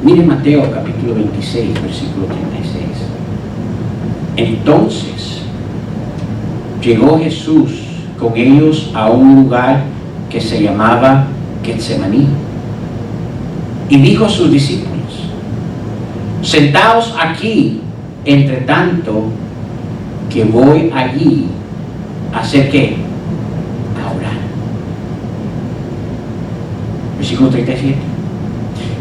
Mire Mateo capítulo 26, versículo 36. Entonces llegó Jesús con ellos a un lugar que se llamaba Getsemaní y dijo a sus discípulos: sentaos aquí, entre tanto que voy allí a hacer ¿qué? A orar. Versículo 37.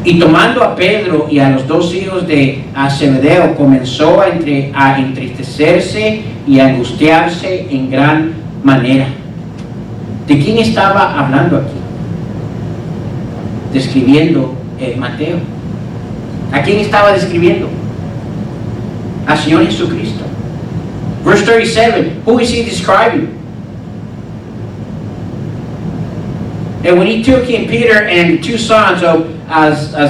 Y tomando a Pedro y a los dos hijos de Zebedeo, comenzó a entristecerse y a angustiarse en gran manera. ¿De quién estaba hablando aquí? Describiendo Mateo. ¿A quién estaba describiendo? Al Señor Jesucristo. Verse 37, who is he describing? And when he took in Peter and two sons of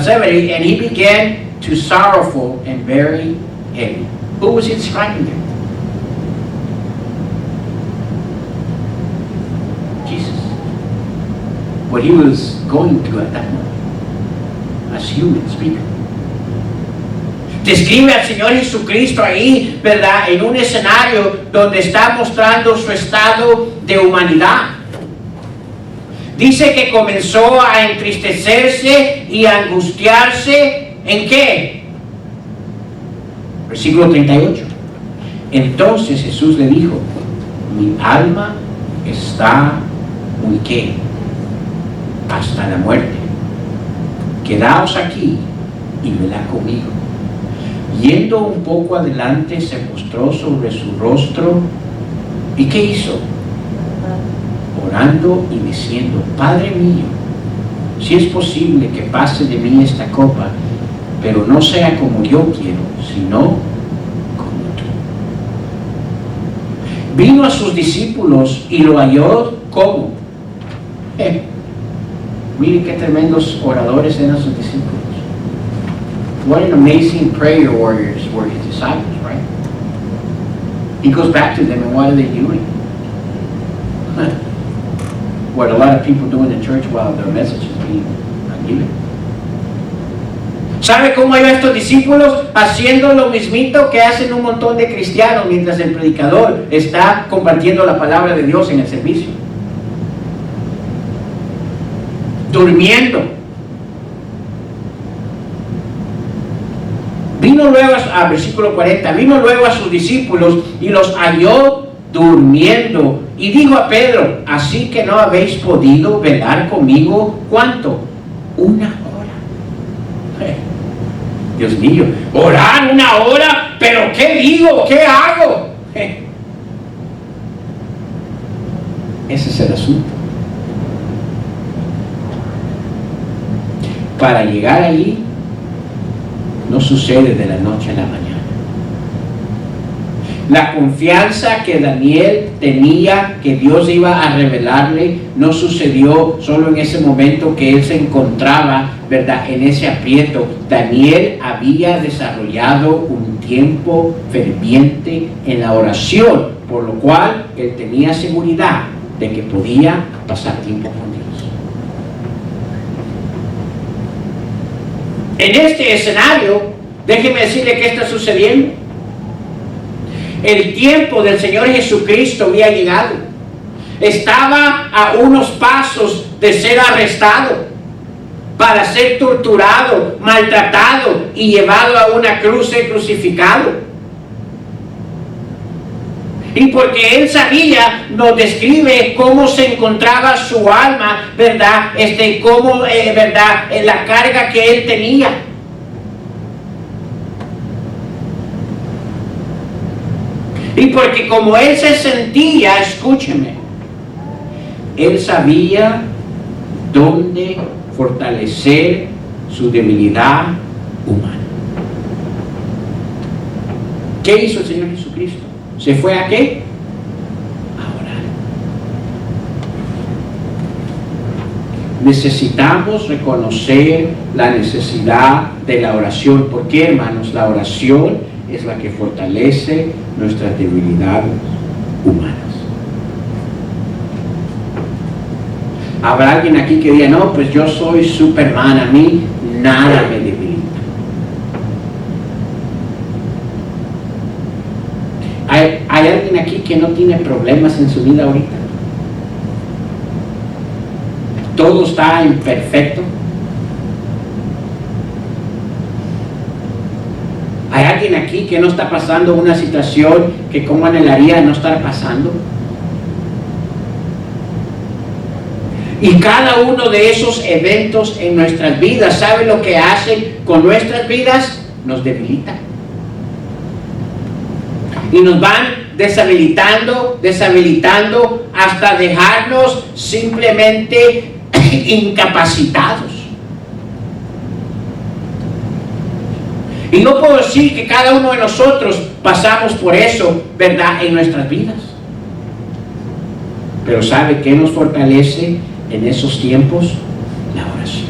Zebedee, and he began to sorrowful and very heavy. Who was he describing there? Jesus. What he was going through at that moment, as human speaker. Describe al Señor Jesucristo ahí, ¿verdad? En un escenario donde está mostrando su estado de humanidad. Dice que comenzó a entristecerse y a angustiarse. ¿En qué? Versículo 38. Entonces Jesús le dijo: mi alma está muy ¿qué? Hasta la muerte. Quedaos aquí y velad conmigo. Yendo un poco adelante, se postró sobre su rostro. ¿Y qué hizo? Orando y diciendo: Padre mío, si es posible que pase de mí esta copa, pero no sea como yo quiero, sino como tú. Vino a sus discípulos y lo halló como. Miren qué tremendos oradores eran sus discípulos. What an amazing prayer warriors were his disciples, right? He goes back to them, and what are they doing? What a lot of people do in the church while their message is being given. ¿Sabe cómo hay estos discípulos haciendo lo mismito que hacen un montón de cristianos mientras el predicador está compartiendo la palabra de Dios en el servicio? Durmiendo. Vino luego a versículo 40, vino luego a sus discípulos y los halló durmiendo, y dijo a Pedro: así que no habéis podido velar conmigo, ¿cuánto? 1 hora. Dios mío, orar 1 hora, pero ¿qué digo? ¿Qué hago? Ese es el asunto. Para llegar allí no sucede de la noche a la mañana. La confianza que Daniel tenía que Dios iba a revelarle no sucedió solo en ese momento que él se encontraba, ¿verdad?, en ese aprieto. Daniel había desarrollado un tiempo ferviente en la oración, por lo cual él tenía seguridad de que podía pasar tiempo con Dios. En este escenario, déjeme decirle qué está sucediendo. El tiempo del Señor Jesucristo había llegado. Estaba a unos pasos de ser arrestado para ser torturado, maltratado y llevado a una cruz, ser crucificado. Y porque él sabía, nos describe cómo se encontraba su alma, ¿verdad? Cómo, ¿verdad?, la carga que él tenía. Y porque como él se sentía, escúcheme, él sabía dónde fortalecer su debilidad humana. ¿Qué hizo el Señor Jesucristo? ¿Se fue a qué? A orar. Necesitamos reconocer la necesidad de la oración. ¿Por qué, hermanos? La oración es la que fortalece nuestras debilidades humanas. Habrá alguien aquí que diga: no, pues yo soy Superman, a mí nada me debilita. ¿Hay alguien aquí que no tiene problemas en su vida ahorita? Todo está imperfecto. ¿Hay alguien aquí que no está pasando una situación que como anhelaría no estar pasando? Y cada uno de esos eventos en nuestras vidas, ¿sabe lo que hacen con nuestras vidas? Nos debilitan. Y nos van deshabilitando hasta dejarnos simplemente incapacitados. Y no puedo decir que cada uno de nosotros pasamos por eso, ¿verdad?, en nuestras vidas. Pero ¿sabe qué nos fortalece en esos tiempos? La oración.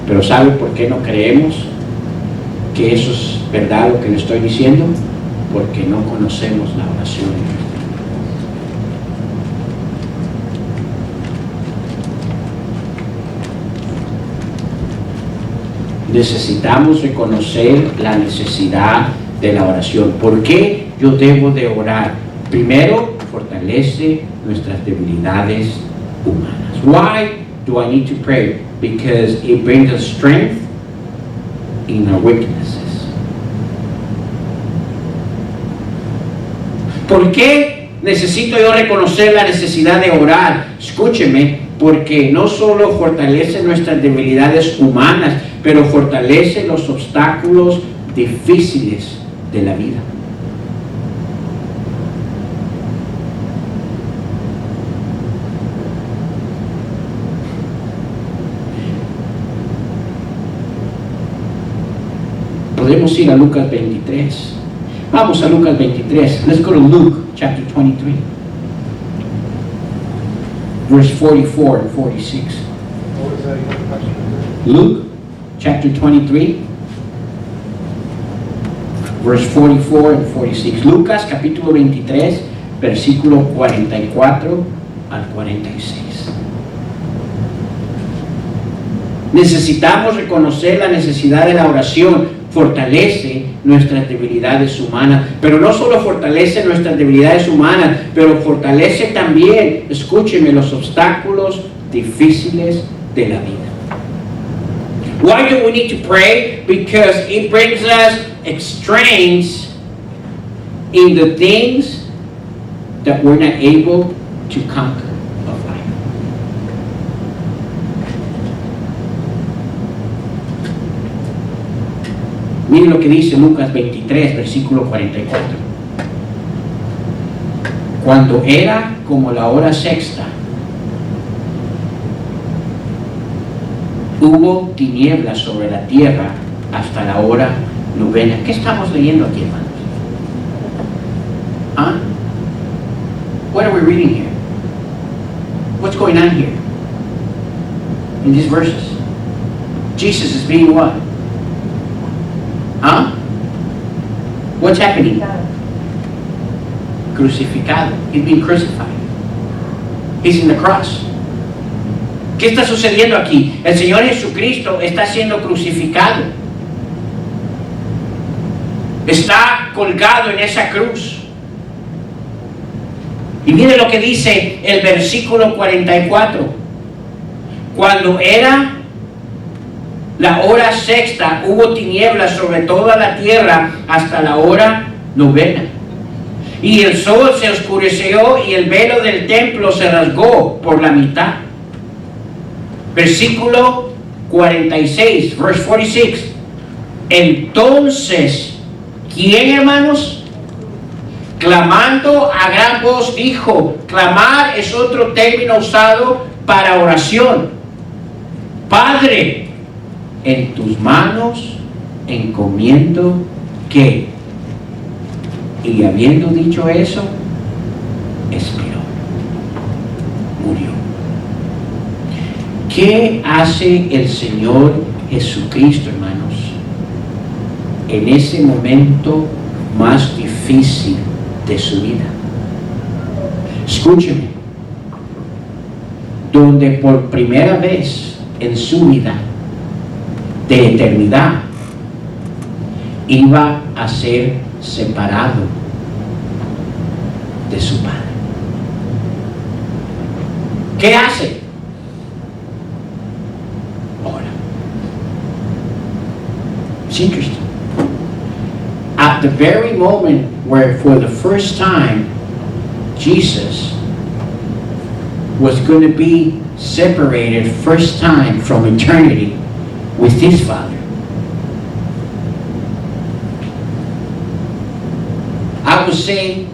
Pero ¿sabe por qué no creemos que eso es verdad lo que le estoy diciendo? Porque no conocemos la oración. Necesitamos reconocer la necesidad de la oración. ¿Por qué yo debo de orar? Primero, fortalece nuestras debilidades humanas. Why do I need to pray? Because it brings us strength in our weaknesses. ¿Por qué necesito yo reconocer la necesidad de orar? Escúcheme, porque no solo fortalece nuestras debilidades humanas, pero fortalece los obstáculos difíciles de la vida. Podemos ir a Lucas 23. Vamos a Lucas 23. Let's go to Luke chapter 23. Verse 44 and 46. What was that? Luke chapter 23. Verse 44 and 46. Lucas capítulo 23, versículo 44 al 46. Necesitamos reconocer la necesidad de la oración. Fortalece nuestras debilidades humanas, pero no solo fortalece nuestras debilidades humanas, pero fortalece también, escúcheme, los obstáculos difíciles de la vida. Why do we need to pray? Because it brings us strength in the things that we're not able to conquer of life. Miren lo que dice Lucas 23, versículo 44. Cuando era como la hora sexta, hubo tinieblas sobre la tierra hasta la hora novena. ¿Qué estamos leyendo aquí, hermanos? ¿Ah? What are we reading here? What's going on here? In these verses. Jesus is being what? Huh? What's happening? Crucificado. He's being crucified. He's in the cross. ¿Qué está sucediendo aquí? El Señor Jesucristo está siendo crucificado. Está colgado en esa cruz. Y mire lo que dice el versículo 44. Cuando era la hora sexta, hubo tinieblas sobre toda la tierra hasta la hora novena. Y el sol se oscureció y el velo del templo se rasgó por la mitad. Versículo 46, verse 46. Entonces, ¿quién, hermanos? Clamando a gran voz dijo. Clamar es otro término usado para oración. Padre, en tus manos encomiendo que. Y habiendo dicho eso, expiró, murió. ¿Qué hace el Señor Jesucristo, hermanos, en ese momento más difícil de su vida? Escúcheme, donde por primera vez en su vida de eternidad iba a ser separado de su Padre. ¿Qué hace? Ora. It's interesting. At the very moment where for the first time Jesus was going to be separated first time from eternity with his Father, I would say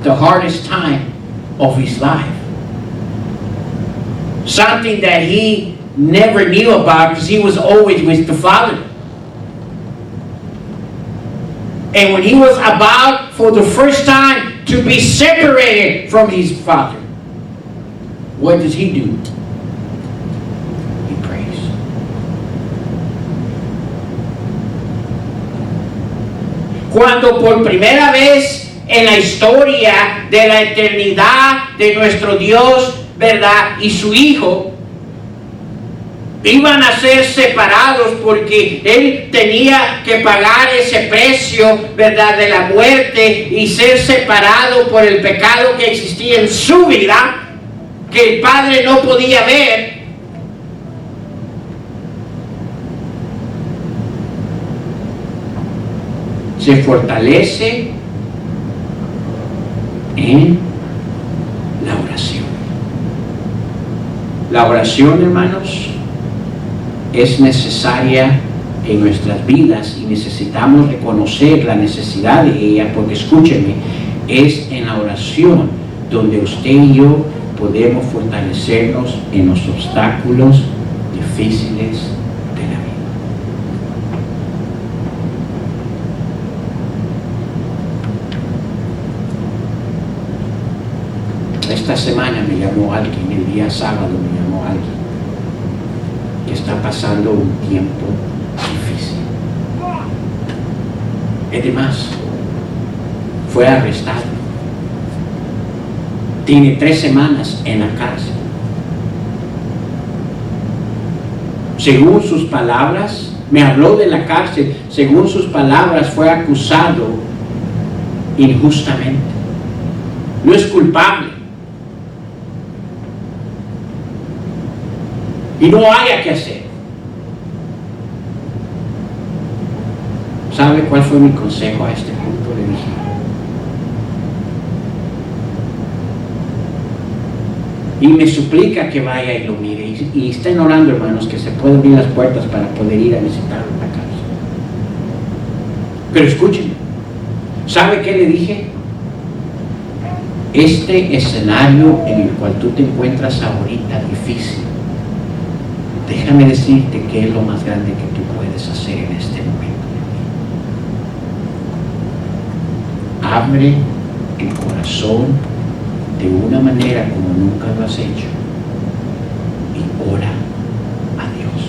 the hardest time of his life. Something that he never knew about because he was always with the Father. And when he was about for the first time to be separated from his Father, what does he do? He prays. Cuando por primera vez en la historia de la eternidad de nuestro Dios, ¿verdad? Y su Hijo, Iban a ser separados porque él tenía que pagar ese precio, ¿verdad?, de la muerte y ser separado por el pecado que existía en su vida, que el Padre no podía ver. Se fortalece en la oración. La oración, hermanos, es necesaria en nuestras vidas y necesitamos reconocer la necesidad de ella, porque escúcheme, es en la oración donde usted y yo podemos fortalecernos en los obstáculos difíciles de la vida. Esta semana me llamó alguien, el día sábado me llamó alguien que está pasando un tiempo difícil. Además, fue arrestado. Tiene 3 semanas en la cárcel. Según sus palabras, me habló de la cárcel, según sus palabras fue acusado injustamente. No es culpable. Y no haya que hacer. ¿Sabe cuál fue mi consejo a este punto? Le dije: y me suplica que vaya y lo mire. Y estén orando, hermanos, que se puedan abrir las puertas para poder ir a visitarlo en la cárcel. Pero escúchenme. ¿Sabe qué le dije? Este escenario en el cual tú te encuentras ahorita difícil, déjame decirte que es lo más grande que tú puedes hacer en este momento. Abre el corazón de una manera como nunca lo has hecho y ora a Dios.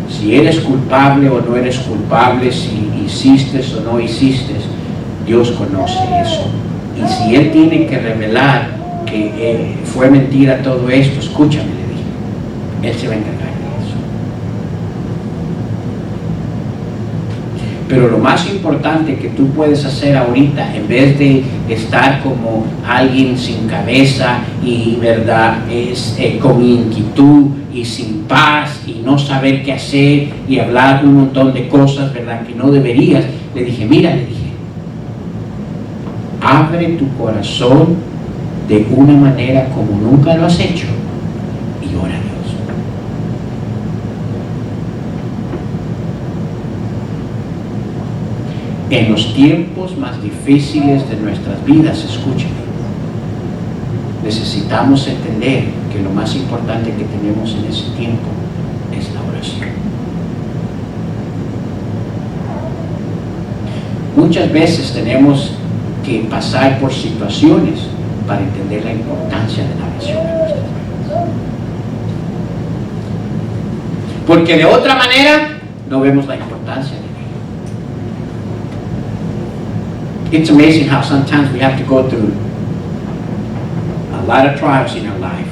Si eres culpable o no eres culpable, si hiciste o no hiciste, Dios conoce eso. Y si Él tiene que revelar que fue mentira todo esto, escúchame, le dije, Él se va a encargar de eso. Pero lo más importante que tú puedes hacer ahorita, en vez de estar como alguien sin cabeza y, ¿verdad?, es con inquietud y sin paz y no saber qué hacer y hablar un montón de cosas, ¿verdad?, que no deberías, le dije, mira, le dije, abre tu corazón de una manera como nunca lo has hecho y ora a Dios. En los tiempos más difíciles de nuestras vidas, escúchame, necesitamos entender que lo más importante que tenemos en ese tiempo es la oración. Muchas veces tenemos que pasar por situaciones para entender la importancia de la oración en nuestras vidas. Porque de otra manera no vemos la importancia de ella. It's amazing how sometimes we have to go through a lot of trials in our life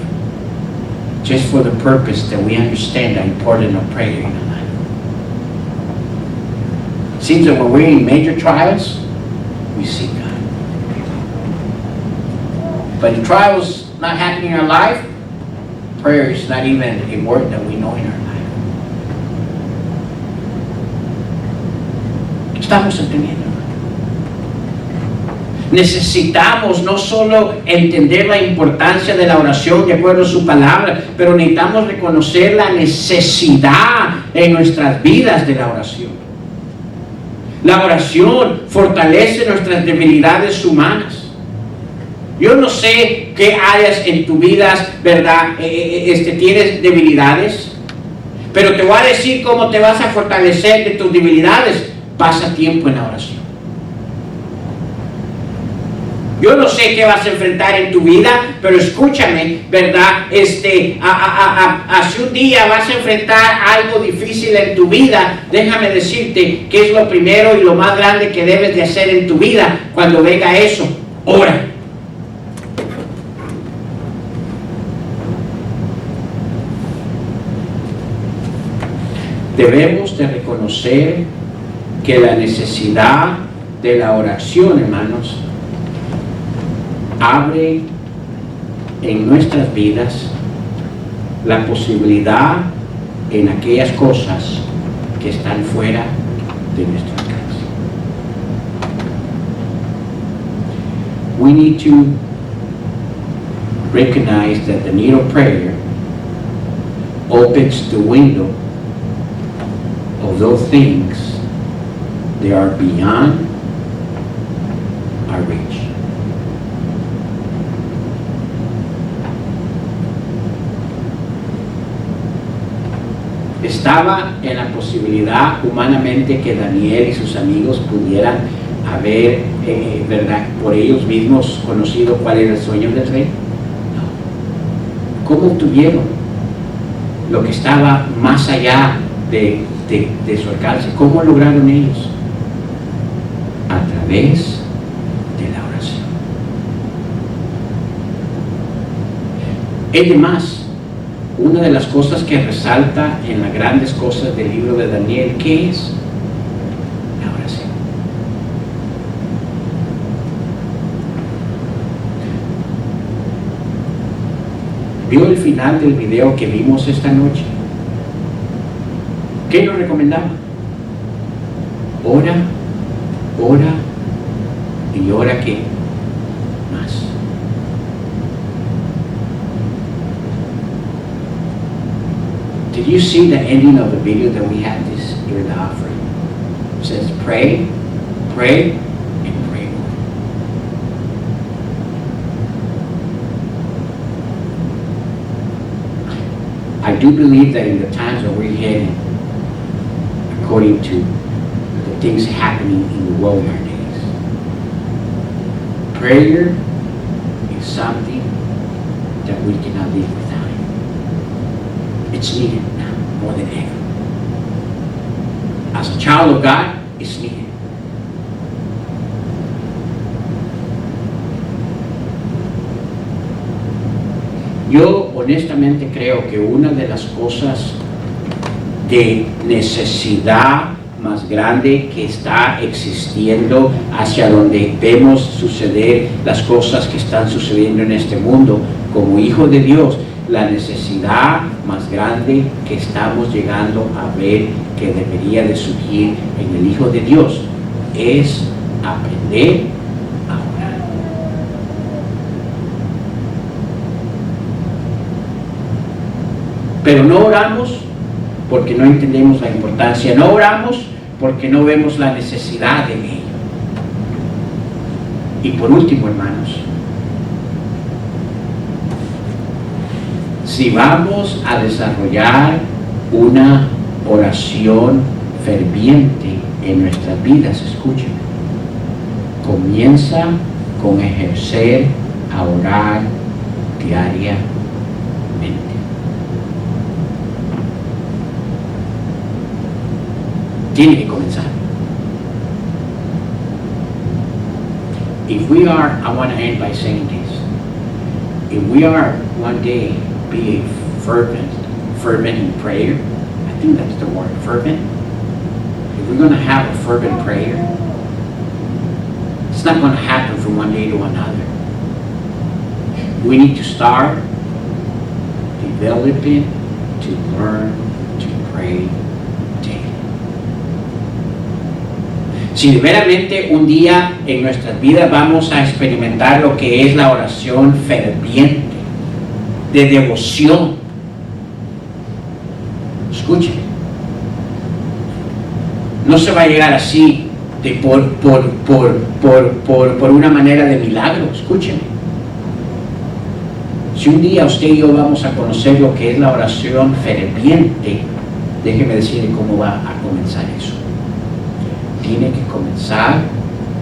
just for the purpose that we understand the importance of prayer in our life. It seems that when we're in major trials, we seek God. But the trials not happening in our life, prayer is not even a word that we know in our life. Estamos entendiendo. Necesitamos no solo entender la importancia de la oración de acuerdo a su palabra, pero necesitamos reconocer la necesidad en nuestras vidas de la oración. La oración fortalece nuestras debilidades humanas. Yo no sé qué áreas en tu vida, ¿verdad?, tienes debilidades, pero te voy a decir cómo te vas a fortalecer de tus debilidades. Pasa tiempo en la oración. Yo no sé qué vas a enfrentar en tu vida, pero escúchame, ¿verdad? Hace un día vas a enfrentar algo difícil en tu vida. Déjame decirte que es lo primero y lo más grande que debes de hacer en tu vida cuando venga eso. Ora. Debemos de reconocer que la necesidad de la oración, hermanos, abre en nuestras vidas la posibilidad en aquellas cosas que están fuera de nuestro alcance. We need to recognize that the need of prayer opens the window of those things that are beyond our reach. Estaba en la posibilidad humanamente que Daniel y sus amigos pudieran haber, ¿verdad?, por ellos mismos conocido cuál era el sueño del rey. No. ¿Cómo obtuvieron lo que estaba más allá de su alcance? ¿Cómo lograron ellos? A través de la oración. Es más, una de las cosas que resalta en las grandes cosas del libro de Daniel, ¿qué es? La oración. ¿Vio el final del video que vimos esta noche? ¿Qué nos recomendaba? Ora, ora y ora ¿qué? Más. Did you see the ending of the video that we had this year, the offering? It says, pray, pray, and pray more. I do believe that in the times that we're heading, according to the things happening in the world nowadays, prayer is something that we cannot live without. It's needed now more than ever. As a child of God, it's needed. Yo honestamente creo que una de las cosas de necesidad más grande que está existiendo hacia donde vemos suceder las cosas que están sucediendo en este mundo como hijos de Dios, la necesidad más grande que estamos llegando a ver que debería de surgir en el Hijo de Dios es aprender a orar. Pero no oramos porque no entendemos la importancia, no oramos porque no vemos la necesidad de ello. Y por último, hermanos, si vamos a desarrollar una oración ferviente en nuestras vidas, escuchen, comienza con ejercer a orar diariamente. Tiene que comenzar. If we are, I want to end by saying this, if we are one day be fervent in prayer. I think that's the word, fervent. If we're going to have a fervent prayer, it's not going to happen from one day to another. We need to start developing to learn to pray daily. Si verdaderamente un día en nuestras vidas vamos a experimentar lo que es la oración ferviente, de devoción. Escuchen, no se va a llegar así por una manera de milagro. Escuchen, si un día usted y yo vamos a conocer lo que es la oración ferviente, déjeme decirle cómo va a comenzar eso. Tiene que comenzar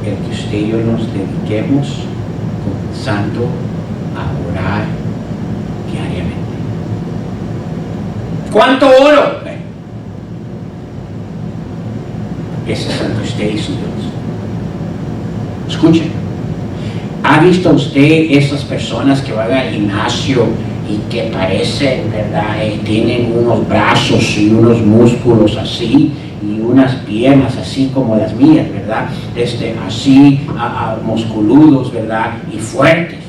el que usted y yo nos dediquemos comenzando a orar diariamente. ¿Cuánto oro? Ese es entre usted y su Dios. Escuchen, ¿ha visto usted esas personas que van al gimnasio y que parecen, ¿verdad? Tienen unos brazos y unos músculos así y unas piernas así como las mías, ¿verdad? Así, musculudos, ¿verdad? Y fuertes.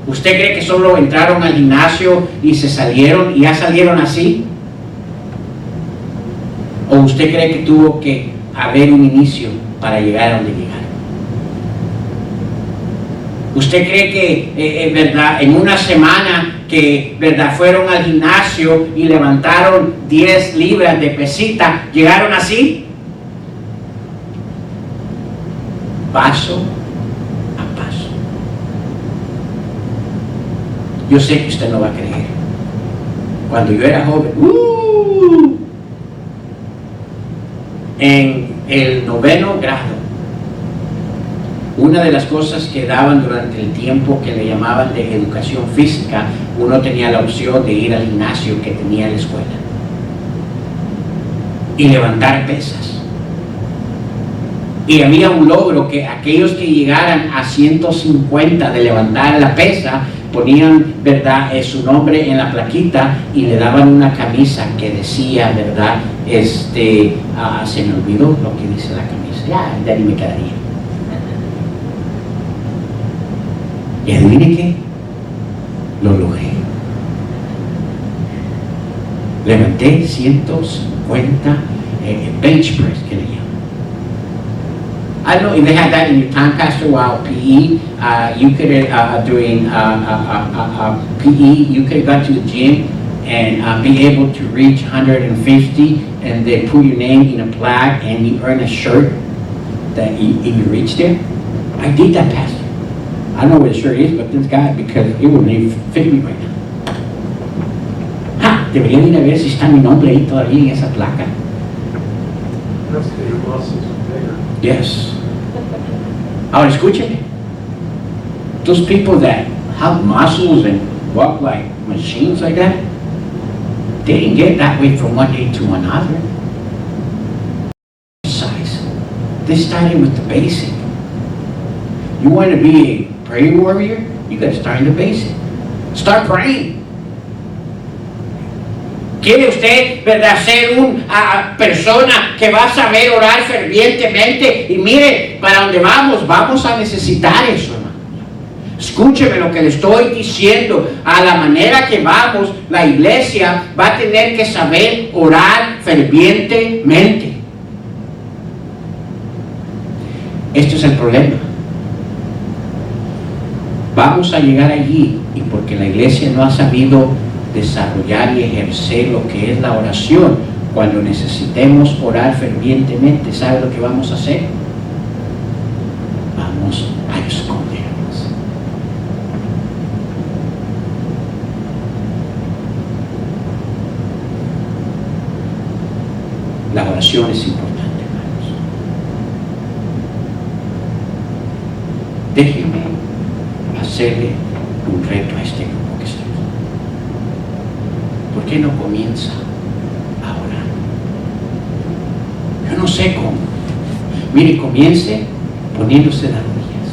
¿Usted cree que solo entraron al gimnasio y se salieron y ya salieron así? ¿O usted cree que tuvo que haber un inicio para llegar a donde llegaron? ¿Usted cree que, verdad, en una semana que, verdad, fueron al gimnasio y levantaron 10 libras de pesita, llegaron así? Paso a paso. Yo sé que usted no va a creer. Cuando yo era joven, en el 9º grado, una de las cosas que daban durante el tiempo que le llamaban de educación física, uno tenía la opción de ir al gimnasio que tenía la escuela y levantar pesas. Y había un logro que aquellos que llegaran a 150 de levantar la pesa, ponían, ¿verdad?, su nombre en la plaquita y le daban una camisa que decía, ¿verdad?, se me olvidó lo que dice la camisa, ya ni me quedaría. Y adivine qué, lo logré. Levanté 150 bench press, que le llaman. I don't know if they had that in your time, Pastor, while PE, you could, during PE, you could have gone to the gym and be able to reach 150 and they put your name in a plaque and you earn a shirt that you reach there. I did that, Pastor. I don't know where the shirt is, but this guy, because it wouldn't even fit me right now. Deberían ir a ver si está mi nombre ahí todavía en esa placa. That's the your muscles are bigger. Yes. Ahora escúcheme. Those people that have muscles and walk like machines like that, they didn't get that way from one day to another. Size. They started with the basic. You want to be a prayer warrior? You got to start in the basic. Start praying. ¿Quiere usted, verdad, ser una persona que va a saber orar fervientemente? Y mire, para donde vamos a necesitar eso, hermano. Escúcheme lo que le estoy diciendo. A la manera que vamos, la iglesia va a tener que saber orar fervientemente. Esto es el problema. Vamos a llegar allí y porque la iglesia no ha sabido desarrollar y ejercer lo que es la oración, cuando necesitemos orar fervientemente, ¿sabe lo que vamos a hacer? Vamos a escondernos. La oración es importante, hermanos. Déjenme hacerle un reto a este grupo que está aquí. ¿Por qué no comienza a orar? Yo no sé cómo. Mire, comience poniéndose de rodillas.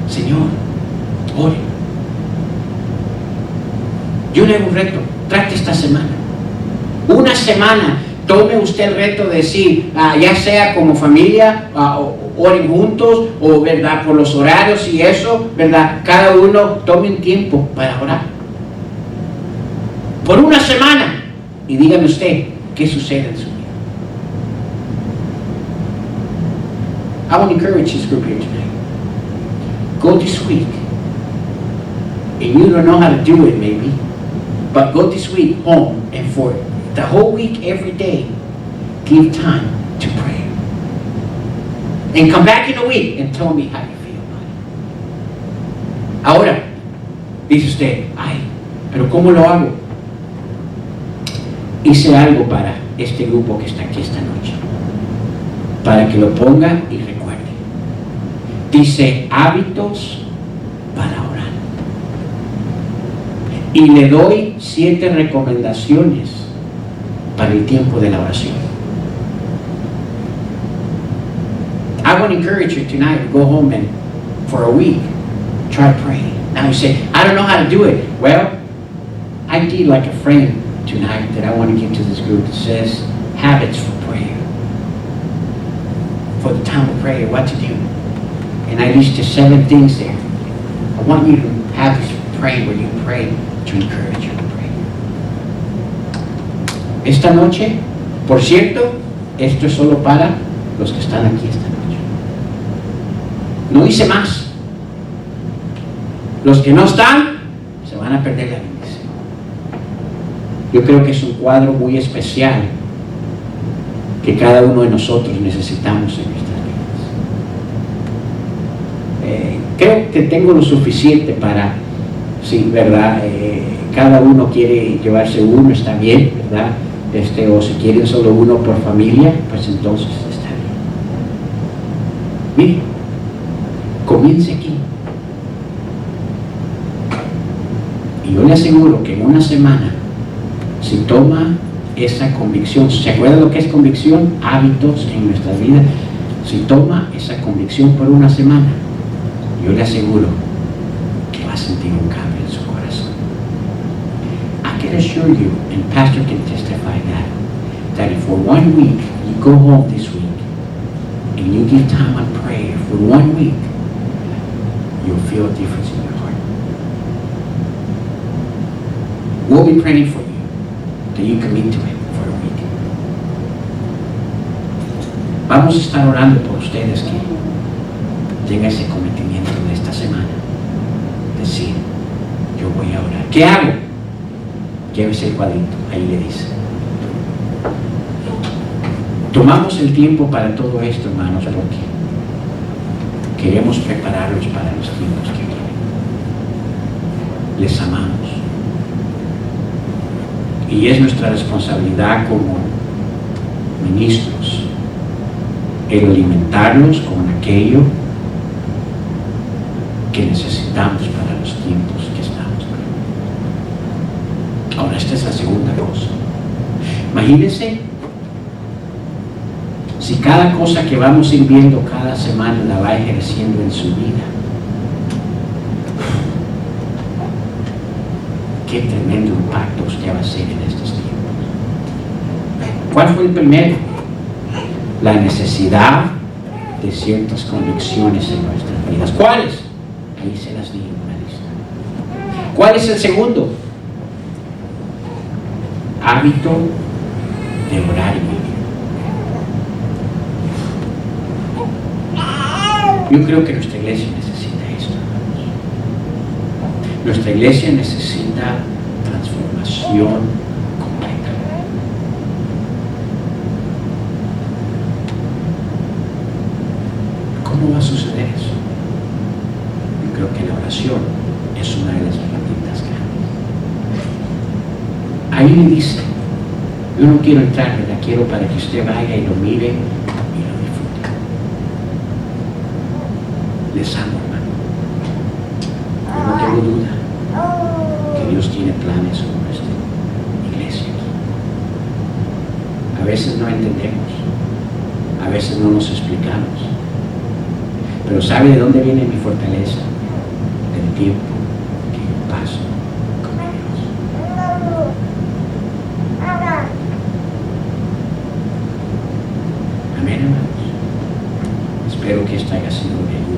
Señor, ore. Yo le hago un reto. Trate esta semana. Una semana. Tome usted el reto de decir, ya sea como familia, oren juntos, o verdad, por los horarios y eso, verdad, cada uno tome un tiempo para orar. Por una semana. Y dígame usted, ¿qué sucede en su vida? I want to encourage this group here tonight. Go this week. And you don't know how to do it maybe, but go this week home and for the whole week, every day, give time to pray. And come back in a week and tell me how you feel about it. Ahora, dice usted, ay, pero ¿cómo lo hago? Hice algo para este grupo que está aquí esta noche, para que lo ponga y recuerde. Dice, hábitos para orar. Y le doy 7 recomendaciones para el tiempo de la oración. I want to encourage you tonight to go home and for a week, try praying. Now you say, I don't know how to do it. Well, I did like a frame tonight that I want to give to this group that says, habits for prayer. For the time of prayer, what to do. And I listed 7 things there. I want you to have this prayer where you pray to encourage you to pray. Esta noche, por cierto, esto es solo para los que están aquí esta noche. No hice más. Los que no están, se van a perder la bendición. Yo creo que es un cuadro muy especial que cada uno de nosotros necesitamos en nuestras vidas. Creo que tengo lo suficiente para, sí, ¿verdad? Cada uno quiere llevarse uno, está bien, ¿verdad? O si quieren solo uno por familia, pues entonces está bien. Mire, comience aquí. Y yo le aseguro que en una semana, si toma esa convicción, ¿se acuerda lo que es convicción? Hábitos en nuestra vida. Si toma esa convicción por una semana, yo le aseguro que va a sentir un cambio en su corazón. I can assure you, and Pastor can testify that if for 1 week you go home this week and you give time on prayer for 1 week, you'll feel a difference in your heart. We'll be praying for you that you commit to Him for a week. Vamos a estar orando por ustedes que tengan ese cometimiento de esta semana. Decir, yo voy a orar. ¿Qué hago? Llévese el cuadrito, ahí le dice. Tomamos el tiempo para todo esto, hermanos, porque queremos prepararlos para los tiempos que vienen. Les amamos. Y es nuestra responsabilidad como ministros el alimentarlos con aquello que necesitamos para los tiempos que estamos. Ahora, esta es la segunda cosa. Imagínense si cada cosa que vamos viendo cada semana la va ejerciendo en su vida. Qué tremendo impacto usted va a hacer en estos tiempos. ¿Cuál fue el primero? La necesidad de ciertas convicciones en nuestras vidas. ¿Cuáles? Ahí se las di en una lista. ¿Cuál es el segundo? Hábito de orar y vivir. Yo creo que nuestra iglesia necesita esto. Nuestra iglesia necesita transformación completa. ¿Cómo va a suceder eso? Yo creo que la oración es una de las herramientas grandes. Ahí le dice, yo no quiero entrar, la quiero para que usted vaya y lo mire y lo disfrute. Les amo, hermano. Yo no tengo duda que Dios tiene planes con nuestra iglesia. A veces no entendemos, a veces no nos explicamos, pero ¿sabe de dónde viene mi fortaleza? Del tiempo que yo paso con Dios. Amén, hermanos. Espero que esto haya sido de ayuda.